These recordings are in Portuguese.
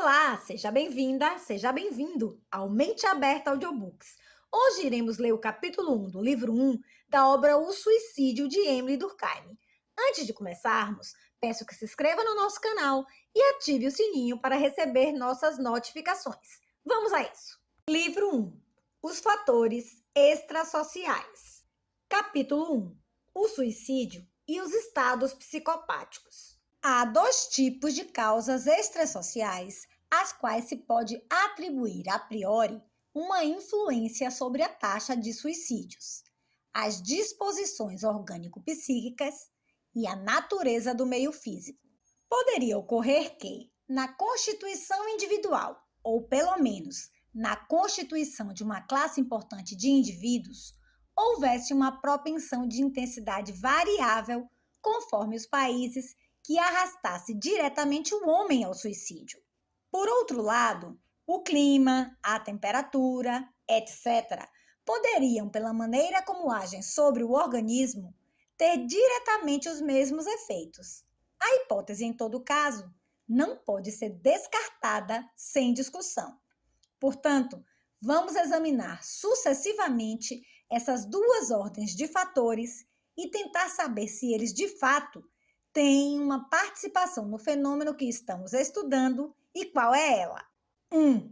Olá, seja bem-vinda, seja bem-vindo ao Mente Aberta Audiobooks. Hoje iremos ler o capítulo 1 do livro 1 da obra O Suicídio de Emily Durkheim. Antes de começarmos, peço que se inscreva no nosso canal e ative o sininho para receber nossas notificações. Vamos a isso! Livro 1: Os fatores extrasociais. Capítulo 1: O suicídio e os estados psicopáticos. Há dois tipos de causas extrasociais às quais se pode atribuir a priori uma influência sobre a taxa de suicídios: as disposições orgânico-psíquicas e a natureza do meio físico. Poderia ocorrer que, na constituição individual, ou pelo menos na constituição de uma classe importante de indivíduos, houvesse uma propensão de intensidade variável conforme os países que arrastasse diretamente o homem ao suicídio. Por outro lado, o clima, a temperatura, etc., poderiam, pela maneira como agem sobre o organismo, ter diretamente os mesmos efeitos. A hipótese, em todo caso, não pode ser descartada sem discussão. Portanto, vamos examinar sucessivamente essas duas ordens de fatores e tentar saber se eles, de fato, têm uma participação no fenômeno que estamos estudando e qual é ela. 1.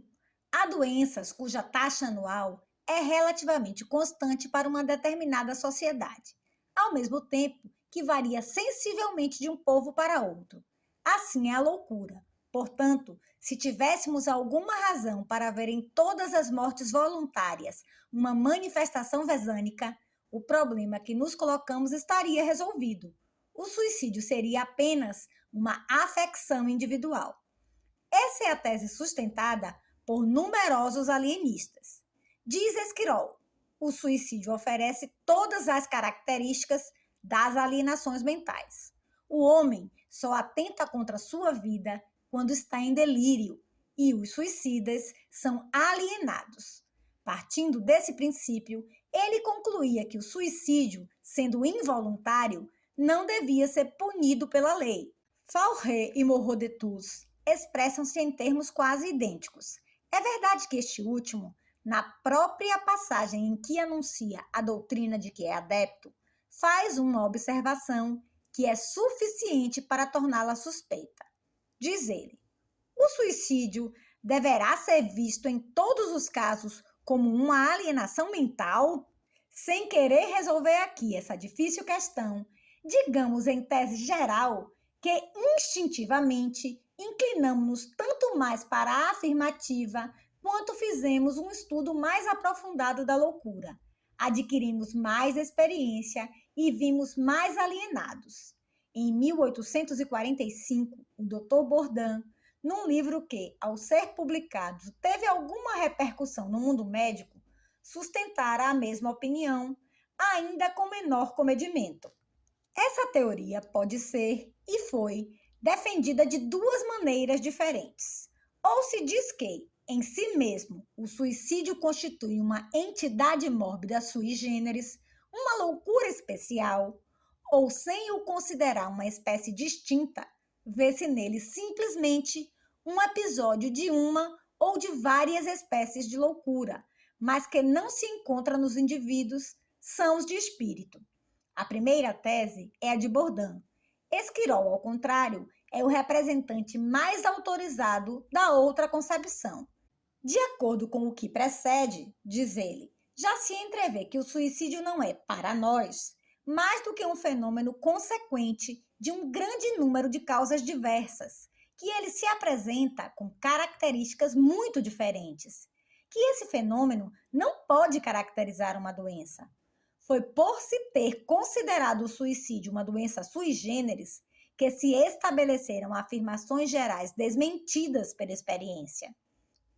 Há doenças cuja taxa anual é relativamente constante para uma determinada sociedade, ao mesmo tempo que varia sensivelmente de um povo para outro. Assim é a loucura. Portanto, se tivéssemos alguma razão para ver em todas as mortes voluntárias uma manifestação vesânica, o problema que nos colocamos estaria resolvido. O suicídio seria apenas uma afecção individual. Essa é a tese sustentada por numerosos alienistas. Diz Esquirol: o suicídio oferece todas as características das alienações mentais. O homem só atenta contra sua vida quando está em delírio, e os suicidas são alienados. Partindo desse princípio, ele concluía que o suicídio, sendo involuntário, não devia ser punido pela lei. Fauré e Moreau de Tours expressam-se em termos quase idênticos. É verdade que este último, na própria passagem em que anuncia a doutrina de que é adepto, faz uma observação que é suficiente para torná-la suspeita. Diz ele: o suicídio deverá ser visto em todos os casos como uma alienação mental? Sem querer resolver aqui essa difícil questão, digamos em tese geral que instintivamente inclinamos-nos tanto mais para a afirmativa quanto fizemos um estudo mais aprofundado da loucura. Adquirimos mais experiência e vimos mais alienados. Em 1845, o Dr. Bourdain, num livro que, ao ser publicado, teve alguma repercussão no mundo médico, sustentara a mesma opinião, ainda com menor comedimento. Essa teoria pode ser, e foi, defendida de duas maneiras diferentes. Ou se diz que, em si mesmo, o suicídio constitui uma entidade mórbida sui generis, uma loucura especial, ou sem o considerar uma espécie distinta, vê-se nele simplesmente um episódio de uma ou de várias espécies de loucura, mas que não se encontra nos indivíduos sãos de espírito. A primeira tese é a de Bourdain. Esquirol, ao contrário, é o representante mais autorizado da outra concepção. De acordo com o que precede, diz ele, já se entrevê que o suicídio não é, para nós, mais do que um fenômeno consequente de um grande número de causas diversas, que ele se apresenta com características muito diferentes, que esse fenômeno não pode caracterizar uma doença. Foi por se ter considerado o suicídio uma doença sui generis que se estabeleceram afirmações gerais desmentidas pela experiência.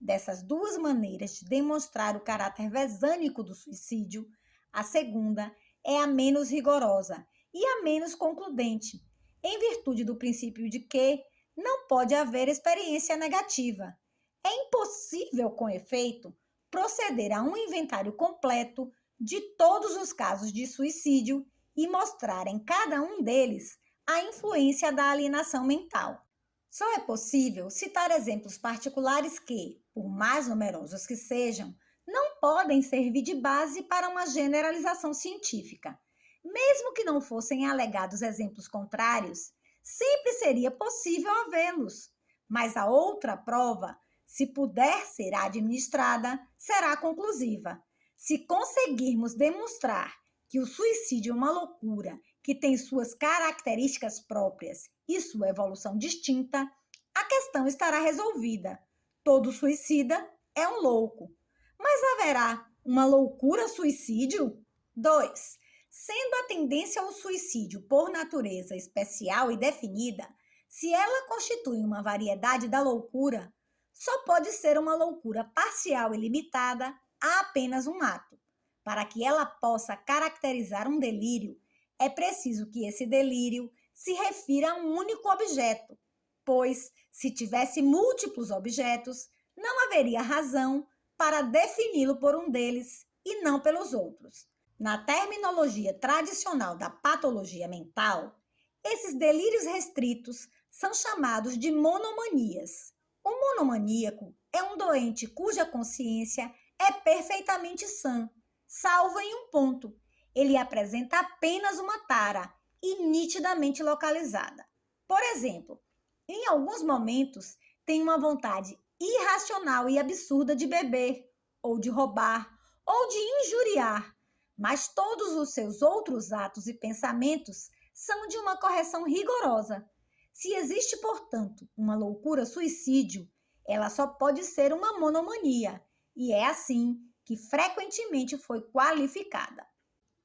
Dessas duas maneiras de demonstrar o caráter vesânico do suicídio, a segunda é a menos rigorosa e a menos concludente, em virtude do princípio de que não pode haver experiência negativa. É impossível, com efeito, proceder a um inventário completo de todos os casos de suicídio e mostrar em cada um deles a influência da alienação mental. Só é possível citar exemplos particulares que, por mais numerosos que sejam, não podem servir de base para uma generalização científica. Mesmo que não fossem alegados exemplos contrários, sempre seria possível havê-los. Mas a outra prova, se puder ser administrada, será conclusiva. Se conseguirmos demonstrar que o suicídio é uma loucura que tem suas características próprias e sua evolução distinta, a questão estará resolvida. Todo suicida é um louco. Mas haverá uma loucura suicídio? 2. Sendo a tendência ao suicídio por natureza especial e definida, se ela constitui uma variedade da loucura, só pode ser uma loucura parcial e limitada a apenas um ato. Para que ela possa caracterizar um delírio, é preciso que esse delírio se refira a um único objeto, pois, se tivesse múltiplos objetos, não haveria razão para defini-lo por um deles e não pelos outros. Na terminologia tradicional da patologia mental, esses delírios restritos são chamados de monomanias. O monomaníaco é um doente cuja consciência é perfeitamente sã, salvo em um ponto. Ele apresenta apenas uma tara e nitidamente localizada. Por exemplo, em alguns momentos tem uma vontade irracional e absurda de beber, ou de roubar, ou de injuriar, mas todos os seus outros atos e pensamentos são de uma correção rigorosa. Se existe, portanto, uma loucura suicídio, ela só pode ser uma monomania, e é assim que frequentemente foi qualificada.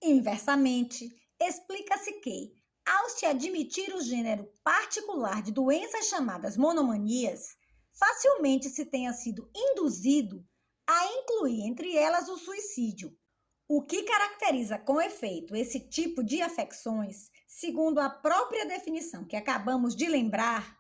Inversamente, explica-se que, ao se admitir o gênero particular de doenças chamadas monomanias, facilmente se tenha sido induzido a incluir entre elas o suicídio. O que caracteriza com efeito esse tipo de afecções, segundo a própria definição que acabamos de lembrar,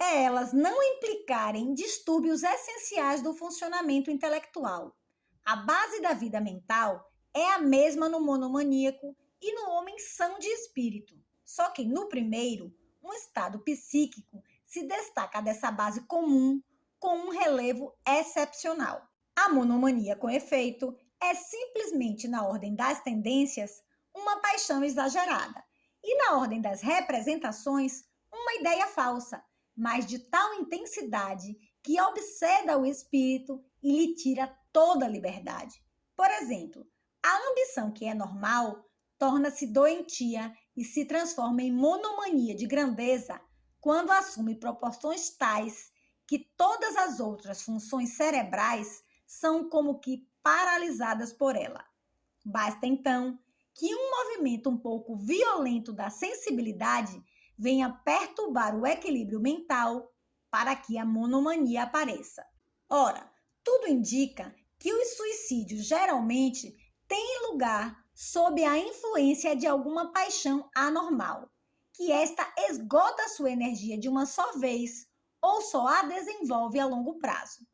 é elas não implicarem distúrbios essenciais do funcionamento intelectual. A base da vida mental é a mesma no monomaníaco e no homem são de espírito. Só que no primeiro, um estado psíquico se destaca dessa base comum com um relevo excepcional. A monomania, com efeito, é simplesmente, na ordem das tendências, uma paixão exagerada, e na ordem das representações, uma ideia falsa, mas de tal intensidade que obseda o espírito e lhe tira toda a liberdade. Por exemplo, a ambição que é normal torna-se doentia e se transforma em monomania de grandeza quando assume proporções tais que todas as outras funções cerebrais são como que paralisadas por ela. Basta, então, que um movimento um pouco violento da sensibilidade venha perturbar o equilíbrio mental para que a monomania apareça. Ora, tudo indica que os suicídios geralmente têm lugar sob a influência de alguma paixão anormal, que esta esgota sua energia de uma só vez ou só a desenvolve a longo prazo.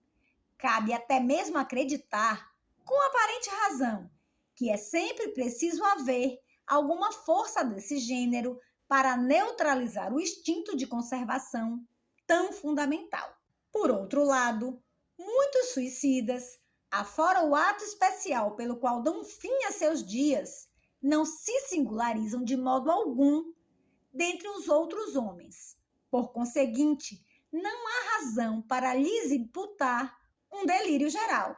Cabe até mesmo acreditar, com aparente razão, que é sempre preciso haver alguma força desse gênero para neutralizar o instinto de conservação tão fundamental. Por outro lado, muitos suicidas, afora o ato especial pelo qual dão fim a seus dias, não se singularizam de modo algum dentre os outros homens. Por conseguinte, não há razão para lhes imputar um delírio geral.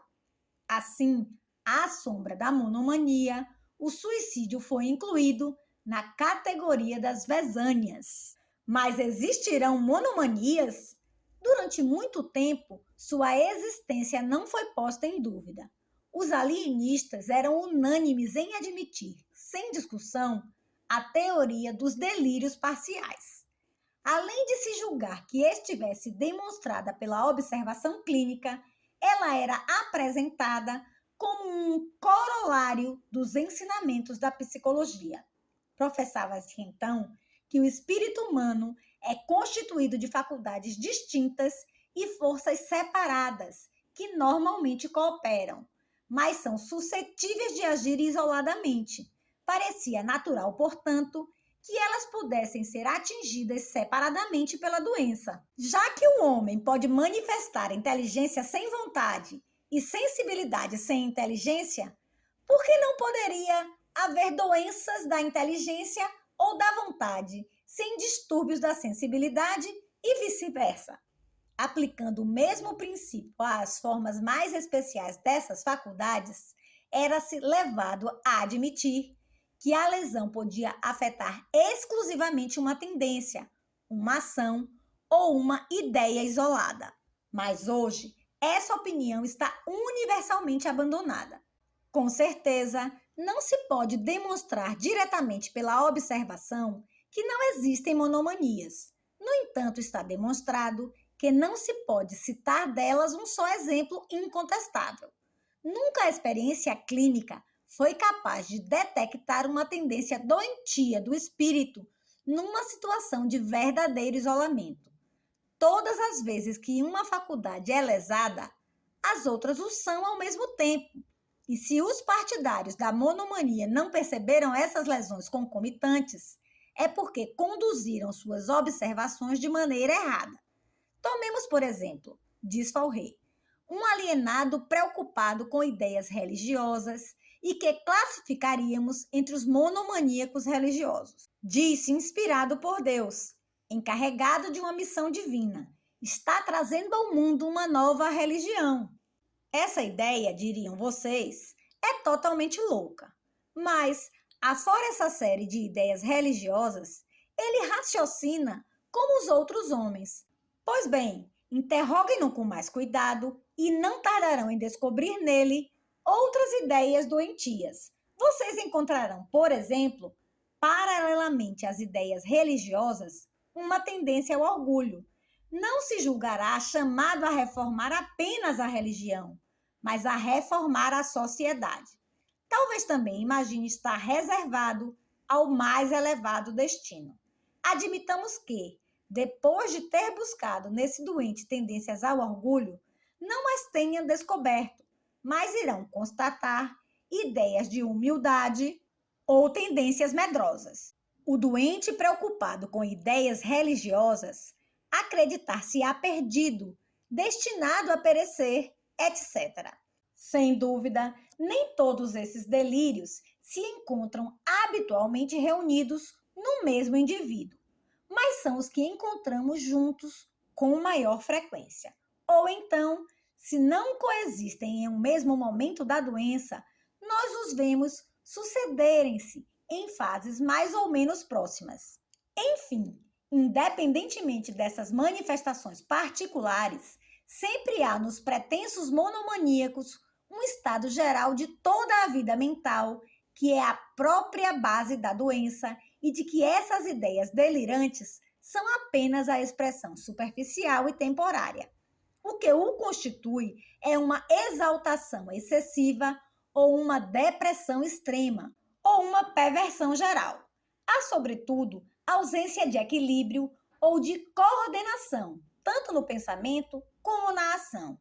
Assim, à sombra da monomania, o suicídio foi incluído na categoria das vezânias. Mas existirão monomanias? Durante muito tempo, sua existência não foi posta em dúvida. Os alienistas eram unânimes em admitir, sem discussão, a teoria dos delírios parciais. Além de se julgar que estivesse demonstrada pela observação clínica, ela era apresentada como um corolário dos ensinamentos da psicologia. Professava-se então que o espírito humano é constituído de faculdades distintas e forças separadas que normalmente cooperam, mas são suscetíveis de agir isoladamente. Parecia natural, portanto, que elas pudessem ser atingidas separadamente pela doença. Já que o homem pode manifestar inteligência sem vontade e sensibilidade sem inteligência, por que não poderia haver doenças da inteligência ou da vontade sem distúrbios da sensibilidade e vice-versa? Aplicando o mesmo princípio às formas mais especiais dessas faculdades, era-se levado a admitir que a lesão podia afetar exclusivamente uma tendência, uma ação ou uma ideia isolada. Mas hoje, essa opinião está universalmente abandonada. Com certeza, não se pode demonstrar diretamente pela observação que não existem monomanias. No entanto, está demonstrado que não se pode citar delas um só exemplo incontestável. Nunca a experiência clínica foi capaz de detectar uma tendência doentia do espírito numa situação de verdadeiro isolamento. Todas as vezes que uma faculdade é lesada, as outras o são ao mesmo tempo. E se os partidários da monomania não perceberam essas lesões concomitantes, é porque conduziram suas observações de maneira errada. Tomemos, por exemplo, diz Fauré, um alienado preocupado com ideias religiosas e que classificaríamos entre os monomaníacos religiosos. Disse inspirado por Deus, encarregado de uma missão divina, está trazendo ao mundo uma nova religião. Essa ideia, diriam vocês, é totalmente louca. Mas, afora essa série de ideias religiosas, ele raciocina como os outros homens. Pois bem, interroguem-no com mais cuidado e não tardarão em descobrir nele outras ideias doentias. Vocês encontrarão, por exemplo, paralelamente às ideias religiosas, uma tendência ao orgulho. Não se julgará chamado a reformar apenas a religião, mas a reformar a sociedade. Talvez também imagine estar reservado ao mais elevado destino. Admitamos que, depois de ter buscado nesse doente tendências ao orgulho, não as tenha descoberto, mas irão constatar ideias de humildade ou tendências medrosas. O doente preocupado com ideias religiosas acreditar-se-á perdido, destinado a perecer, etc. Sem dúvida, nem todos esses delírios se encontram habitualmente reunidos no mesmo indivíduo, mas são os que encontramos juntos com maior frequência. Ou então, se não coexistem em um mesmo momento da doença, nós os vemos sucederem-se em fases mais ou menos próximas. Enfim, independentemente dessas manifestações particulares, sempre há nos pretensos monomaníacos um estado geral de toda a vida mental, que é a própria base da doença e de que essas ideias delirantes são apenas a expressão superficial e temporária. O que o constitui é uma exaltação excessiva ou uma depressão extrema ou uma perversão geral. Há, sobretudo, ausência de equilíbrio ou de coordenação, tanto no pensamento como na ação.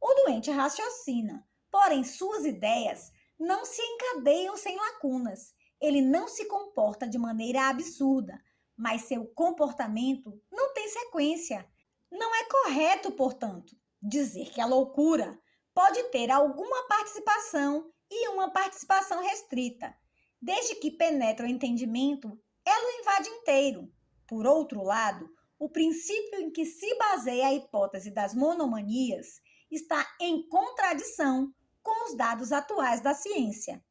O doente raciocina, porém suas ideias não se encadeiam sem lacunas. Ele não se comporta de maneira absurda, mas seu comportamento não tem sequência. Não é correto, portanto, dizer que a loucura pode ter alguma participação e uma participação restrita. Desde que penetra o entendimento, ela o invade inteiro. Por outro lado, o princípio em que se baseia a hipótese das monomanias está em contradição com os dados atuais da ciência.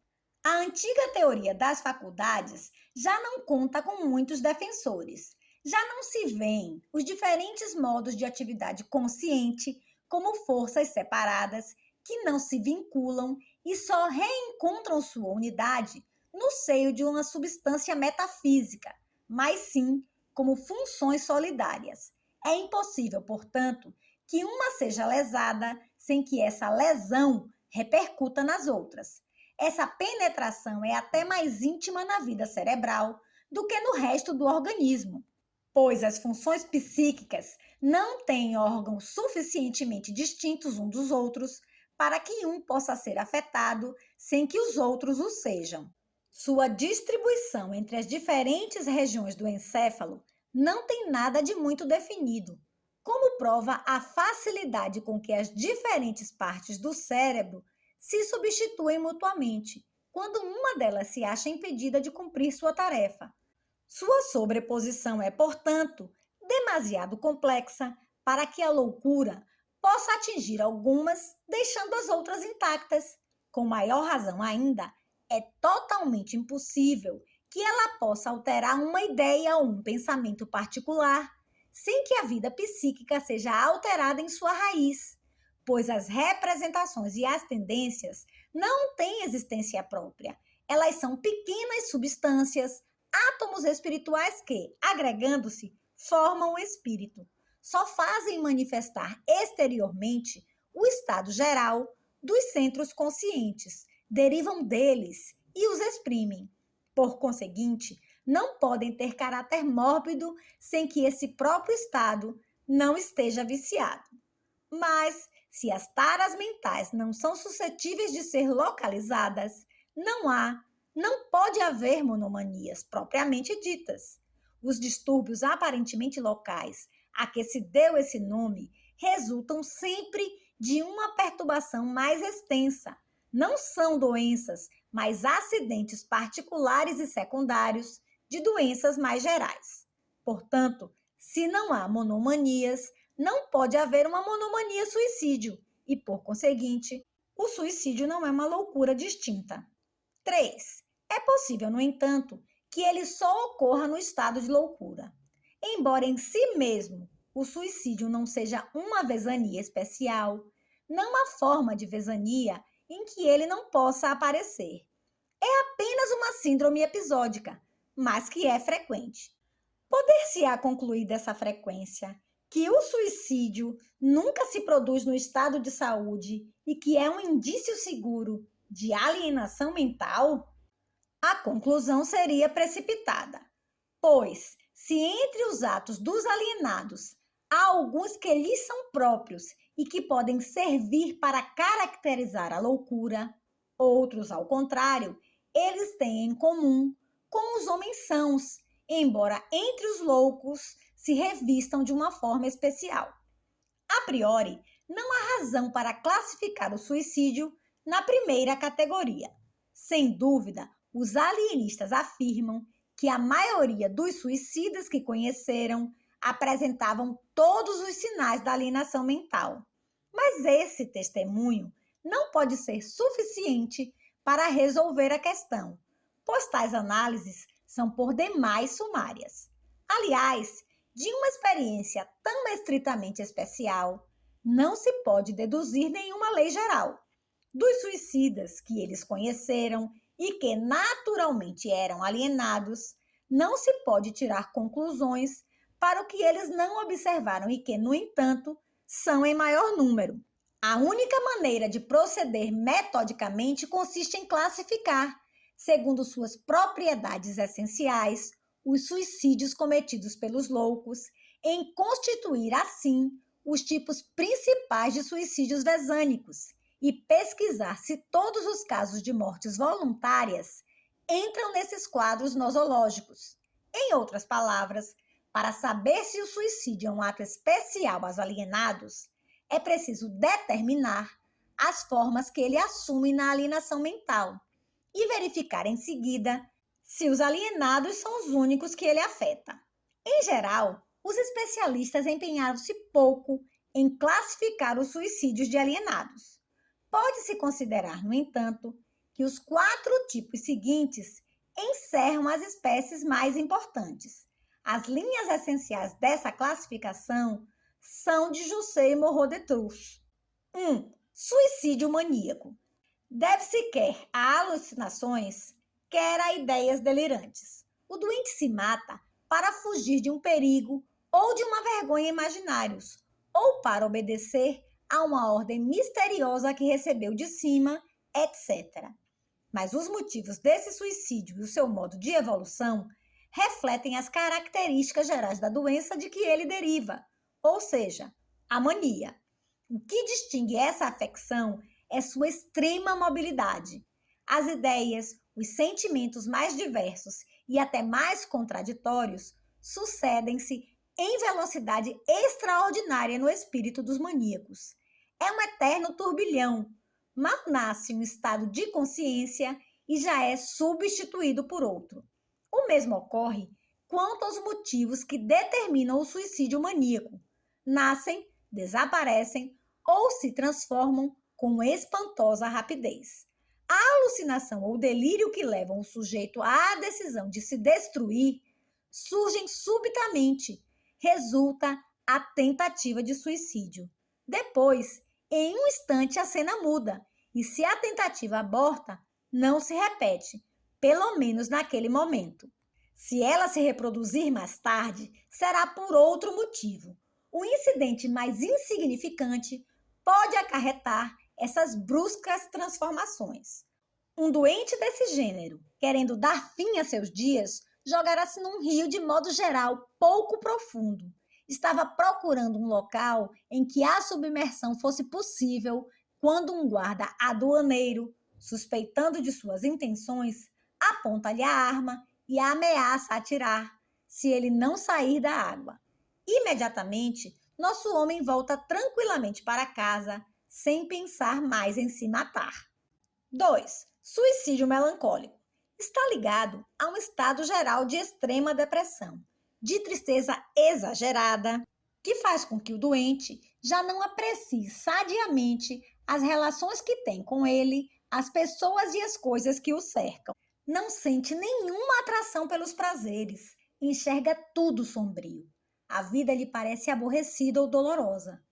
A antiga teoria das faculdades já não conta com muitos defensores. Já não se veem os diferentes modos de atividade consciente como forças separadas que não se vinculam e só reencontram sua unidade no seio de uma substância metafísica, mas sim como funções solidárias. É impossível, portanto, que uma seja lesada sem que essa lesão repercuta nas outras. Essa penetração é até mais íntima na vida cerebral do que no resto do organismo, pois as funções psíquicas não têm órgãos suficientemente distintos uns dos outros para que um possa ser afetado sem que os outros o sejam. Sua distribuição entre as diferentes regiões do encéfalo não tem nada de muito definido, como prova a facilidade com que as diferentes partes do cérebro se substituem mutuamente, quando uma delas se acha impedida de cumprir sua tarefa. Sua sobreposição é, portanto, demasiado complexa para que a loucura possa atingir algumas, deixando as outras intactas. Com maior razão ainda, é totalmente impossível que ela possa alterar uma ideia ou um pensamento particular, sem que a vida psíquica seja alterada em sua raiz, pois as representações e as tendências não têm existência própria. Elas são pequenas substâncias, átomos espirituais que, agregando-se, formam o espírito. Só fazem manifestar exteriormente o estado geral dos centros conscientes, derivam deles e os exprimem. Por conseguinte, não podem ter caráter mórbido sem que esse próprio estado não esteja viciado. Mas, se as taras mentais não são suscetíveis de ser localizadas, não pode haver monomanias propriamente ditas. Os distúrbios aparentemente locais a que se deu esse nome resultam sempre de uma perturbação mais extensa. Não são doenças, mas acidentes particulares e secundários de doenças mais gerais. Portanto, se não há monomanias, não pode haver uma monomania suicídio e, por conseguinte, o suicídio não é uma loucura distinta. 3. É possível, no entanto, que ele só ocorra no estado de loucura. Embora em si mesmo o suicídio não seja uma vezania especial, não há forma de vezania em que ele não possa aparecer. É apenas uma síndrome episódica, mas que é frequente. Poder-se-á concluir dessa frequência que o suicídio nunca se produz no estado de saúde e que é um indício seguro de alienação mental? A conclusão seria precipitada, pois, se entre os atos dos alienados há alguns que lhes são próprios e que podem servir para caracterizar a loucura, outros, ao contrário, eles têm em comum com os homens sãos, embora entre os loucos se revistam de uma forma especial. A priori, não há razão para classificar o suicídio na primeira categoria. Sem dúvida, os alienistas afirmam que a maioria dos suicidas que conheceram apresentavam todos os sinais da alienação mental. Mas esse testemunho não pode ser suficiente para resolver a questão, pois tais análises são por demais sumárias. Aliás, de uma experiência tão estritamente especial, não se pode deduzir nenhuma lei geral. Dos suicidas que eles conheceram e que naturalmente eram alienados, não se pode tirar conclusões para o que eles não observaram e que, no entanto, são em maior número. A única maneira de proceder metodicamente consiste em classificar, segundo suas propriedades essenciais, os suicídios cometidos pelos loucos, em constituir, assim, os tipos principais de suicídios vezânicos e pesquisar se todos os casos de mortes voluntárias entram nesses quadros nosológicos. Em outras palavras, para saber se o suicídio é um ato especial aos alienados, é preciso determinar as formas que ele assume na alienação mental e verificar em seguida se os alienados são os únicos que ele afeta. Em geral, os especialistas empenharam-se pouco em classificar os suicídios de alienados. Pode-se considerar, no entanto, que os 4 tipos seguintes encerram as espécies mais importantes. As linhas essenciais dessa classificação são de Jussé e Moreau de Trousse. 1. Suicídio maníaco. Deve-se quer a alucinações, quer a ideias delirantes. O doente se mata para fugir de um perigo ou de uma vergonha imaginários, ou para obedecer a uma ordem misteriosa que recebeu de cima, etc. Mas os motivos desse suicídio e o seu modo de evolução refletem as características gerais da doença de que ele deriva, ou seja, a mania. O que distingue essa afecção é sua extrema mobilidade. As ideias, Os sentimentos mais diversos e até mais contraditórios sucedem-se em velocidade extraordinária no espírito dos maníacos. É um eterno turbilhão. Mal nasce um estado de consciência e já é substituído por outro. O mesmo ocorre quanto aos motivos que determinam o suicídio maníaco. Nascem, desaparecem ou se transformam com espantosa rapidez. A alucinação ou delírio que levam o sujeito à decisão de se destruir surgem subitamente. Resulta a tentativa de suicídio. Depois, em um instante, a cena muda e, se a tentativa aborta, não se repete, pelo menos naquele momento. Se ela se reproduzir mais tarde, será por outro motivo. O incidente mais insignificante pode acarretar essas bruscas transformações. Um doente desse gênero, querendo dar fim a seus dias, jogara-se num rio de modo geral pouco profundo. Estava procurando um local em que a submersão fosse possível quando um guarda aduaneiro, suspeitando de suas intenções, aponta-lhe a arma e a ameaça atirar se ele não sair da água. Imediatamente, nosso homem volta tranquilamente para casa, sem pensar mais em se matar. 2. Suicídio melancólico. Está ligado a um estado geral de extrema depressão, de tristeza exagerada, que faz com que o doente já não aprecie sadiamente as relações que tem com ele, as pessoas e as coisas que o cercam. Não sente nenhuma atração pelos prazeres, enxerga tudo sombrio. A vida lhe parece aborrecida ou dolorosa.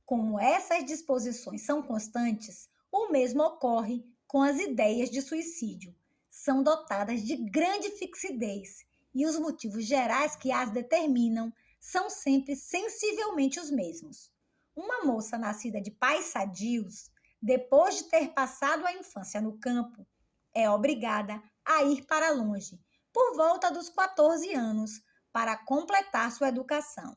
Como essas disposições são constantes, o mesmo ocorre com as ideias de suicídio. São dotadas de grande fixidez e os motivos gerais que as determinam são sempre sensivelmente os mesmos. Uma moça nascida de pais sadios, depois de ter passado a infância no campo, é obrigada a ir para longe, por volta dos 14 anos, para completar sua educação.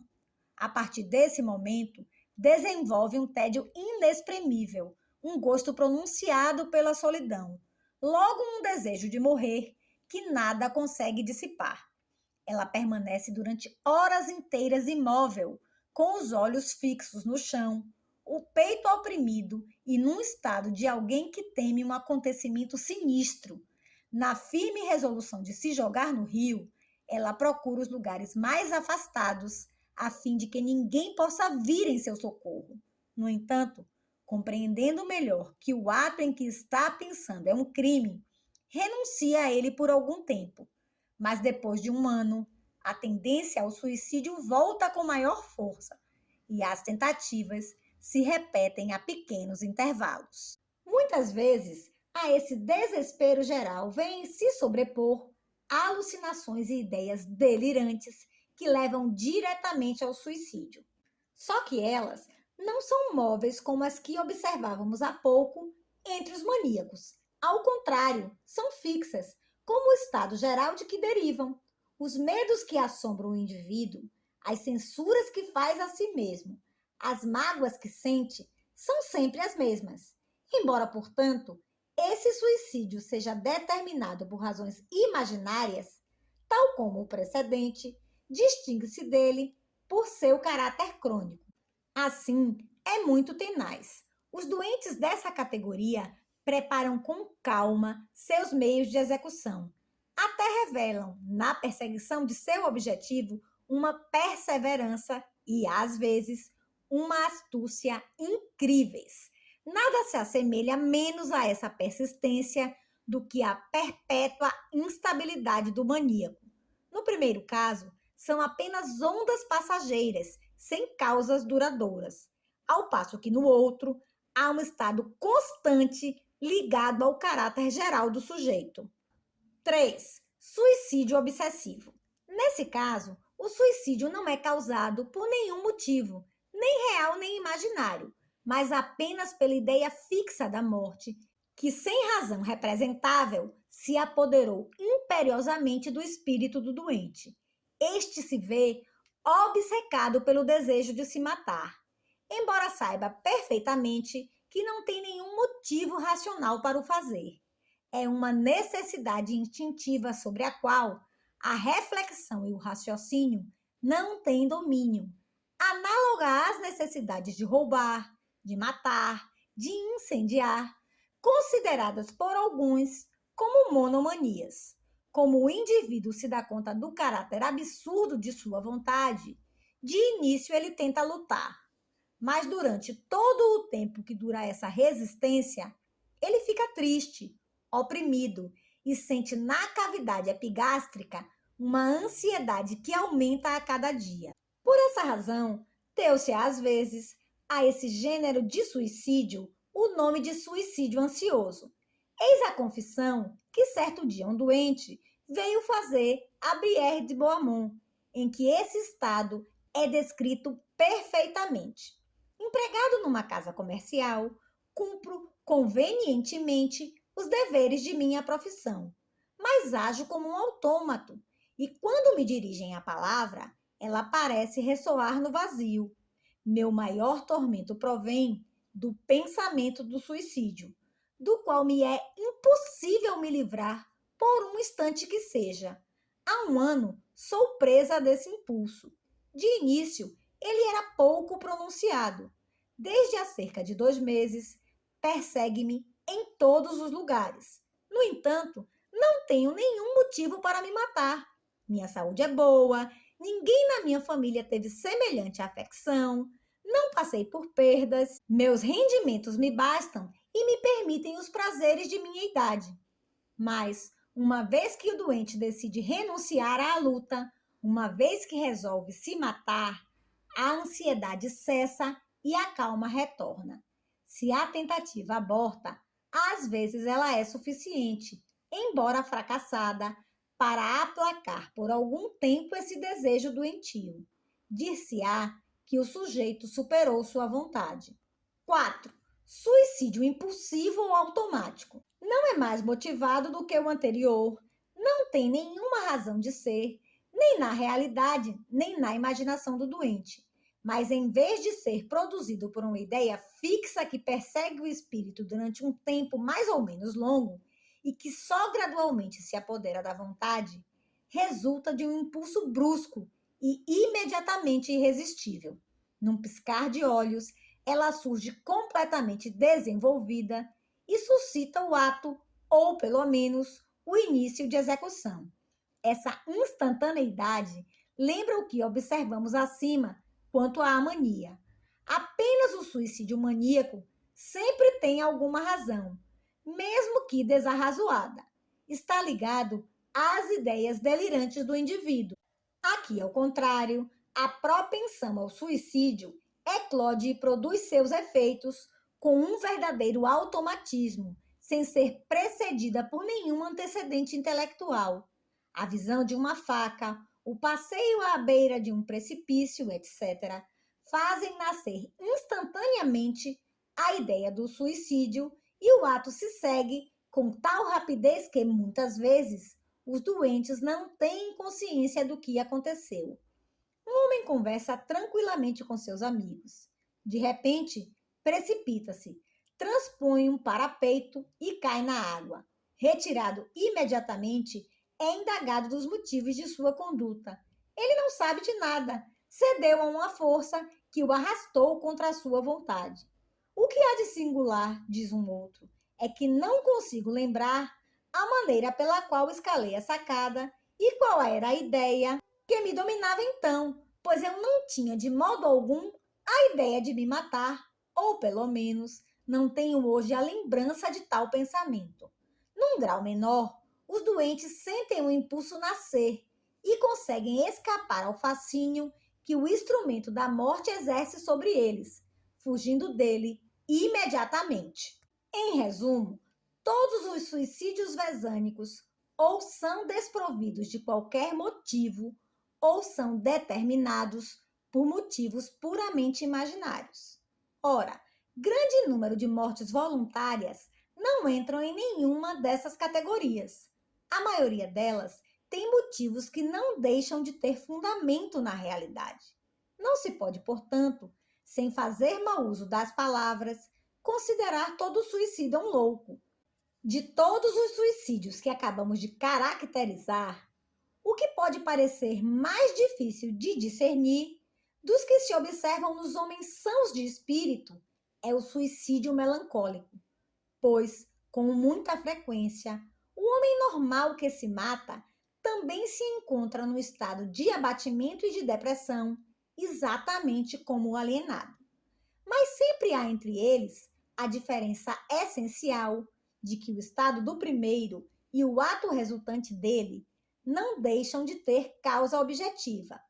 A partir desse momento, desenvolve um tédio inexprimível, um gosto pronunciado pela solidão, logo um desejo de morrer que nada consegue dissipar. Ela permanece durante horas inteiras imóvel, com os olhos fixos no chão, o peito oprimido e num estado de alguém que teme um acontecimento sinistro. Na firme resolução de se jogar no rio, ela procura os lugares mais afastados, a fim de que ninguém possa vir em seu socorro. No entanto, compreendendo melhor que o ato em que está pensando é um crime, renuncia a ele por algum tempo. Mas depois de um ano, a tendência ao suicídio volta com maior força e as tentativas se repetem a pequenos intervalos. Muitas vezes, a esse desespero geral vêm se sobrepor alucinações e ideias delirantes que levam diretamente ao suicídio. Só que elas não são móveis como as que observávamos há pouco entre os maníacos. Ao contrário, são fixas, como o estado geral de que derivam. Os medos que assombram o indivíduo, as censuras que faz a si mesmo, as mágoas que sente, são sempre as mesmas. Embora, portanto, esse suicídio seja determinado por razões imaginárias, tal como o precedente, distingue-se dele por seu caráter crônico. Assim, é muito tenaz. Os doentes dessa categoria preparam com calma seus meios de execução. Até revelam, na perseguição de seu objetivo, uma perseverança e, às vezes, uma astúcia incríveis. Nada se assemelha menos a essa persistência do que a perpétua instabilidade do maníaco. No primeiro caso, são apenas ondas passageiras, sem causas duradouras, ao passo que no outro há um estado constante ligado ao caráter geral do sujeito. 3. Suicídio obsessivo. Nesse caso, o suicídio não é causado por nenhum motivo, nem real nem imaginário, mas apenas pela ideia fixa da morte, que, sem razão representável, se apoderou imperiosamente do espírito do doente. Este se vê obcecado pelo desejo de se matar, embora saiba perfeitamente que não tem nenhum motivo racional para o fazer. É uma necessidade instintiva sobre a qual a reflexão e o raciocínio não têm domínio, análoga às necessidades de roubar, de matar, de incendiar, consideradas por alguns como monomanias. Como o indivíduo se dá conta do caráter absurdo de sua vontade, de início ele tenta lutar, mas durante todo o tempo que dura essa resistência, ele fica triste, oprimido e sente na cavidade epigástrica uma ansiedade que aumenta a cada dia. Por essa razão, deu-se às vezes a esse gênero de suicídio o nome de suicídio ansioso. Eis a confissão que certo dia um doente veio fazer a Brière de Beaumont, em que esse estado é descrito perfeitamente. Empregado numa casa comercial, cumpro convenientemente os deveres de minha profissão, mas ajo como um autômato, e quando me dirigem a palavra, ela parece ressoar no vazio. Meu maior tormento provém do pensamento do suicídio, do qual me é impossível me livrar por um instante que seja. Há um ano sou presa desse impulso. De início, ele era pouco pronunciado. Desde há cerca de 2 meses, persegue-me em todos os lugares. No entanto, não tenho nenhum motivo para me matar. Minha saúde é boa, ninguém na minha família teve semelhante afecção, não passei por perdas, meus rendimentos me bastam e me permitem os prazeres de minha idade. Mas, uma vez que o doente decide renunciar à luta, uma vez que resolve se matar, a ansiedade cessa e a calma retorna. Se a tentativa aborta, às vezes ela é suficiente, embora fracassada, para aplacar por algum tempo esse desejo doentio. Dir-se-á que o sujeito superou sua vontade. 4. Suicídio impulsivo ou automático. Não é mais motivado do que o anterior, não tem nenhuma razão de ser, nem na realidade, nem na imaginação do doente. Mas em vez de ser produzido por uma ideia fixa que persegue o espírito durante um tempo mais ou menos longo e que só gradualmente se apodera da vontade, resulta de um impulso brusco e imediatamente irresistível. Num piscar de olhos, ela surge completamente desenvolvida e suscita o ato, ou pelo menos o início de execução. Essa instantaneidade lembra o que observamos acima quanto à mania. Apenas o suicídio maníaco sempre tem alguma razão, mesmo que desarrazoada. Está ligado às ideias delirantes do indivíduo. Aqui, ao contrário, a propensão ao suicídio eclode e produz seus efeitos com um verdadeiro automatismo, sem ser precedida por nenhum antecedente intelectual. A visão de uma faca, o passeio à beira de um precipício, etc., fazem nascer instantaneamente a ideia do suicídio e o ato se segue com tal rapidez que, muitas vezes, os doentes não têm consciência do que aconteceu. Um homem conversa tranquilamente com seus amigos. De repente, precipita-se, transpõe um parapeito e cai na água. Retirado imediatamente, é indagado dos motivos de sua conduta. Ele não sabe de nada, cedeu a uma força que o arrastou contra a sua vontade. O que há de singular, diz um outro, é que não consigo lembrar a maneira pela qual escalei a sacada e qual era a ideia que me dominava então, pois eu não tinha de modo algum a ideia de me matar, ou pelo menos não tenho hoje a lembrança de tal pensamento. Num grau menor, os doentes sentem o impulso nascer e conseguem escapar ao fascínio que o instrumento da morte exerce sobre eles, fugindo dele imediatamente. Em resumo, todos os suicídios vesânicos ou são desprovidos de qualquer motivo ou são determinados por motivos puramente imaginários. Ora, grande número de mortes voluntárias não entram em nenhuma dessas categorias. A maioria delas tem motivos que não deixam de ter fundamento na realidade. Não se pode, portanto, sem fazer mau uso das palavras, considerar todo suicida um louco. De todos os suicídios que acabamos de caracterizar, o que pode parecer mais difícil de discernir dos que se observam nos homens sãos de espírito é o suicídio melancólico, pois, com muita frequência, o homem normal que se mata também se encontra no estado de abatimento e de depressão, exatamente como o alienado. Mas sempre há entre eles a diferença essencial de que o estado do primeiro e o ato resultante dele não deixam de ter causa objetiva,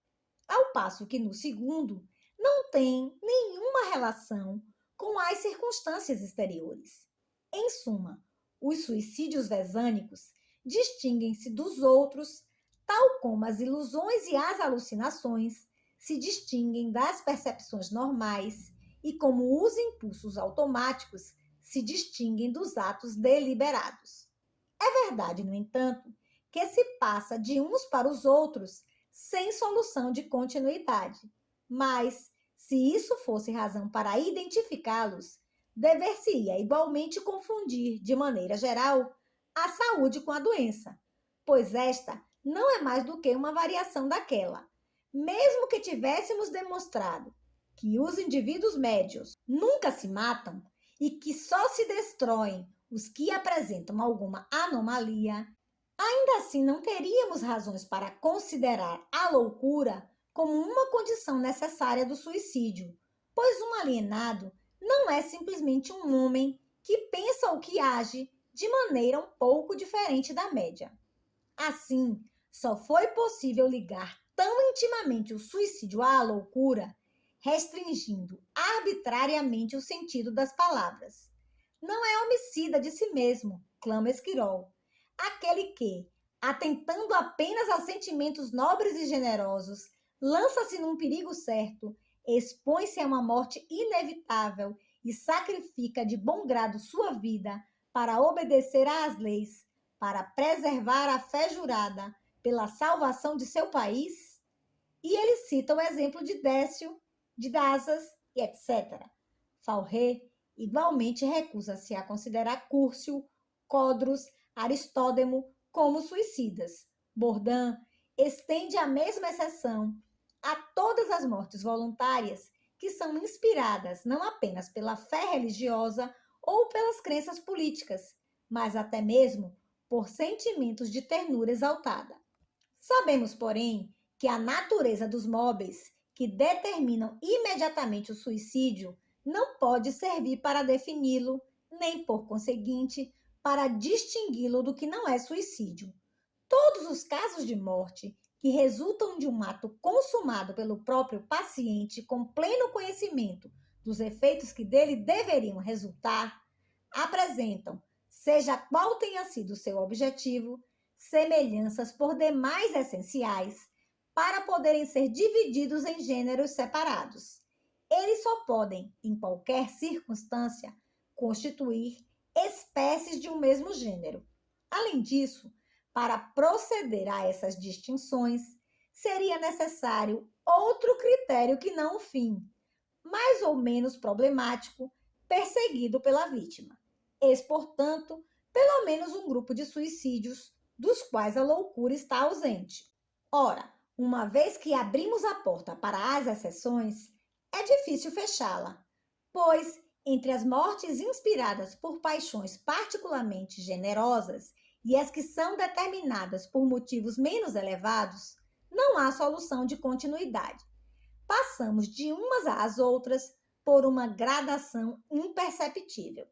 ao passo que no segundo não tem nenhuma relação com as circunstâncias exteriores. Em suma, os suicídios vesânicos distinguem-se dos outros, tal como as ilusões e as alucinações se distinguem das percepções normais e como os impulsos automáticos se distinguem dos atos deliberados. É verdade, no entanto, que se passa de uns para os outros sem solução de continuidade. Mas, se isso fosse razão para identificá-los, dever-se-ia igualmente confundir, de maneira geral, a saúde com a doença, pois esta não é mais do que uma variação daquela. Mesmo que tivéssemos demonstrado que os indivíduos médios nunca se matam e que só se destroem os que apresentam alguma anomalia, ainda assim não teríamos razões para considerar a loucura como uma condição necessária do suicídio, pois um alienado não é simplesmente um homem que pensa ou que age de maneira um pouco diferente da média. Assim, só foi possível ligar tão intimamente o suicídio à loucura, restringindo arbitrariamente o sentido das palavras. Não é homicida de si mesmo, clama Esquirol, aquele que, atentando apenas a sentimentos nobres e generosos, lança-se num perigo certo, expõe-se a uma morte inevitável e sacrifica de bom grado sua vida para obedecer às leis, para preservar a fé jurada pela salvação de seu país? E ele cita o exemplo de Décio, de Dasas e etc. Fauré igualmente recusa-se a considerar Cúrcio, Codrus, Aristódemo como suicidas. Bourdain estende a mesma exceção a todas as mortes voluntárias que são inspiradas não apenas pela fé religiosa ou pelas crenças políticas, mas até mesmo por sentimentos de ternura exaltada. Sabemos, porém, que a natureza dos móveis que determinam imediatamente o suicídio não pode servir para defini-lo, nem, por conseguinte, para distingui-lo do que não é suicídio. Todos os casos de morte que resultam de um ato consumado pelo próprio paciente com pleno conhecimento dos efeitos que dele deveriam resultar, apresentam, seja qual tenha sido o seu objetivo, semelhanças por demais essenciais para poderem ser divididos em gêneros separados. Eles só podem, em qualquer circunstância, constituir espécies de um mesmo gênero. Além disso, para proceder a essas distinções, seria necessário outro critério que não o fim, mais ou menos problemático, perseguido pela vítima. Eis, portanto, pelo menos um grupo de suicídios dos quais a loucura está ausente. Ora, uma vez que abrimos a porta para as exceções, é difícil fechá-la, pois, entre as mortes inspiradas por paixões particularmente generosas e as que são determinadas por motivos menos elevados, não há solução de continuidade. Passamos de umas às outras por uma gradação imperceptível.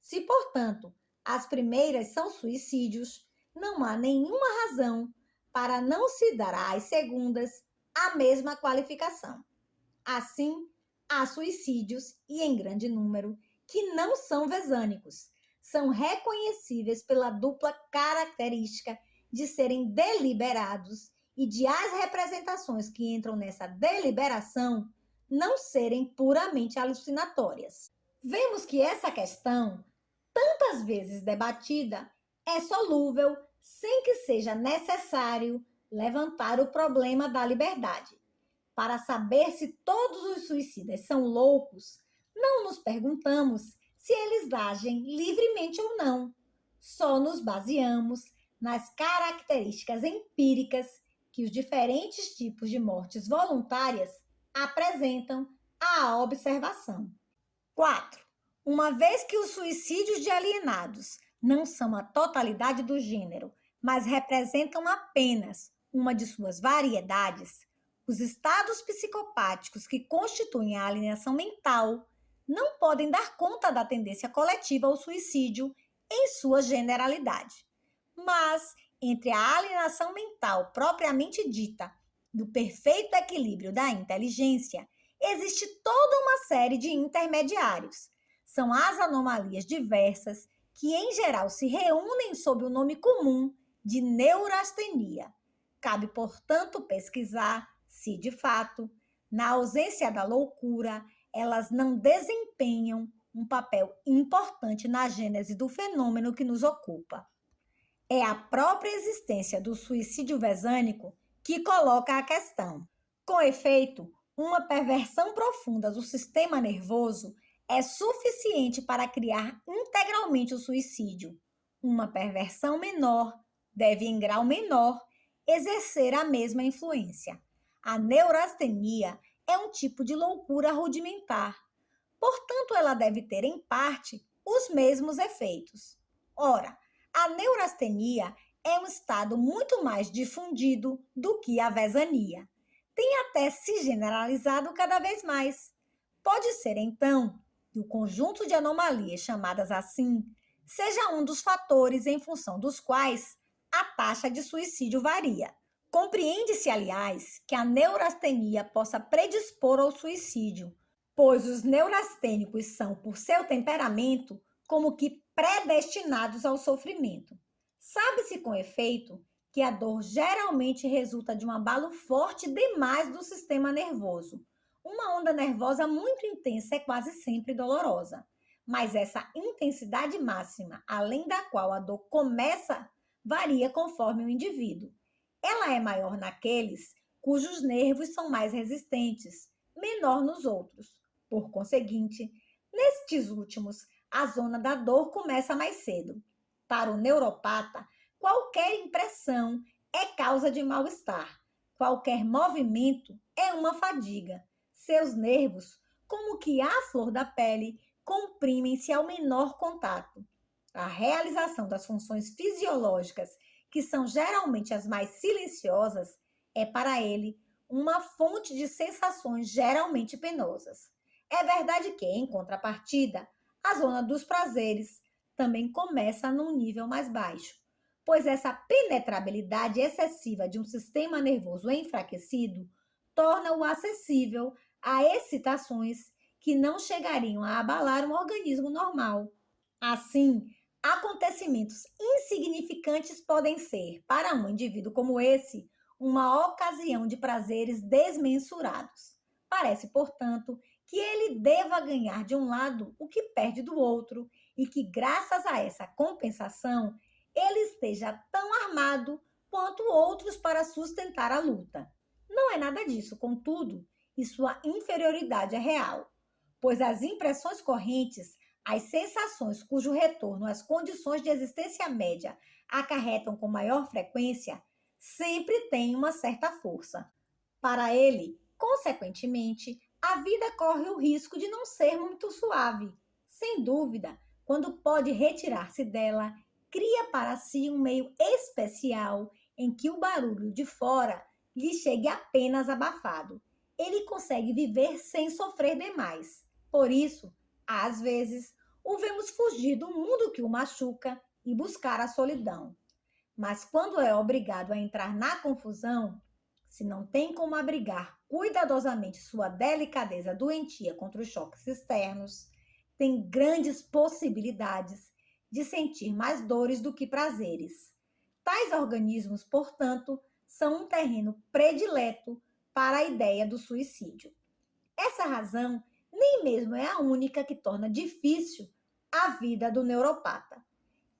Se, portanto, as primeiras são suicídios, não há nenhuma razão para não se dar às segundas a mesma qualificação. Assim, há suicídios, e em grande número, que não são vesânicos, são reconhecíveis pela dupla característica de serem deliberados e de as representações que entram nessa deliberação não serem puramente alucinatórias. Vemos que essa questão, tantas vezes debatida, é solúvel sem que seja necessário levantar o problema da liberdade. Para saber se todos os suicidas são loucos, não nos perguntamos se eles agem livremente ou não. só nos baseamos nas características empíricas que os diferentes tipos de mortes voluntárias apresentam à observação. 4. Uma vez que os suicídios de alienados não são a totalidade do gênero, mas representam apenas uma de suas variedades, os estados psicopáticos que constituem a alienação mental não podem dar conta da tendência coletiva ao suicídio em sua generalidade. Mas, entre a alienação mental propriamente dita e o perfeito equilíbrio da inteligência, existe toda uma série de intermediários. São as anomalias diversas que, em geral, se reúnem sob o nome comum de neurastenia. Cabe, portanto, pesquisar se, de fato, na ausência da loucura, elas não desempenham um papel importante na gênese do fenômeno que nos ocupa. É a própria existência do suicídio vesânico que coloca a questão. Com efeito, uma perversão profunda do sistema nervoso é suficiente para criar integralmente o suicídio. Uma perversão menor deve, em grau menor, exercer a mesma influência. A neurastenia é um tipo de loucura rudimentar. Portanto, ela deve ter, em parte, os mesmos efeitos. Ora, a neurastenia é um estado muito mais difundido do que a vesania. Tem até se generalizado cada vez mais. Pode ser, então, que o conjunto de anomalias chamadas assim seja um dos fatores em função dos quais a taxa de suicídio varia. Compreende-se, aliás, que a neurastenia possa predispor ao suicídio, pois os neurastênicos são, por seu temperamento, como que predestinados ao sofrimento. Sabe-se, com efeito, que a dor geralmente resulta de um abalo forte demais do sistema nervoso. Uma onda nervosa muito intensa é quase sempre dolorosa, mas essa intensidade máxima, além da qual a dor começa, varia conforme o indivíduo. Ela é maior naqueles cujos nervos são mais resistentes, menor nos outros. Por conseguinte, nestes últimos, a zona da dor começa mais cedo. Para o neuropata, qualquer impressão é causa de mal-estar. Qualquer movimento é uma fadiga. Seus nervos, como que à flor da pele, comprimem-se ao menor contato. A realização das funções fisiológicas, que são geralmente as mais silenciosas, é para ele uma fonte de sensações geralmente penosas. É verdade que, em contrapartida, a zona dos prazeres também começa num nível mais baixo, pois essa penetrabilidade excessiva de um sistema nervoso enfraquecido torna-o acessível a excitações que não chegariam a abalar um organismo normal. Assim, acontecimentos insignificantes podem ser, para um indivíduo como esse, uma ocasião de prazeres desmensurados. Parece, portanto, que ele deva ganhar de um lado o que perde do outro e que, graças a essa compensação, ele esteja tão armado quanto outros para sustentar a luta. Não é nada disso, contudo, e sua inferioridade é real, pois as impressões correntes, as sensações cujo retorno às condições de existência média acarretam com maior frequência, sempre têm uma certa força. Para ele, consequentemente, a vida corre o risco de não ser muito suave. Sem dúvida, quando pode retirar-se dela, cria para si um meio especial em que o barulho de fora lhe chegue apenas abafado. Ele consegue viver sem sofrer demais. Por isso, às vezes, o vemos fugir do mundo que o machuca e buscar a solidão. Mas quando é obrigado a entrar na confusão, se não tem como abrigar cuidadosamente sua delicadeza doentia contra os choques externos, tem grandes possibilidades de sentir mais dores do que prazeres. Tais organismos, portanto, são um terreno predileto para a ideia do suicídio. Essa razão nem mesmo é a única que torna difícil a vida do neuropata.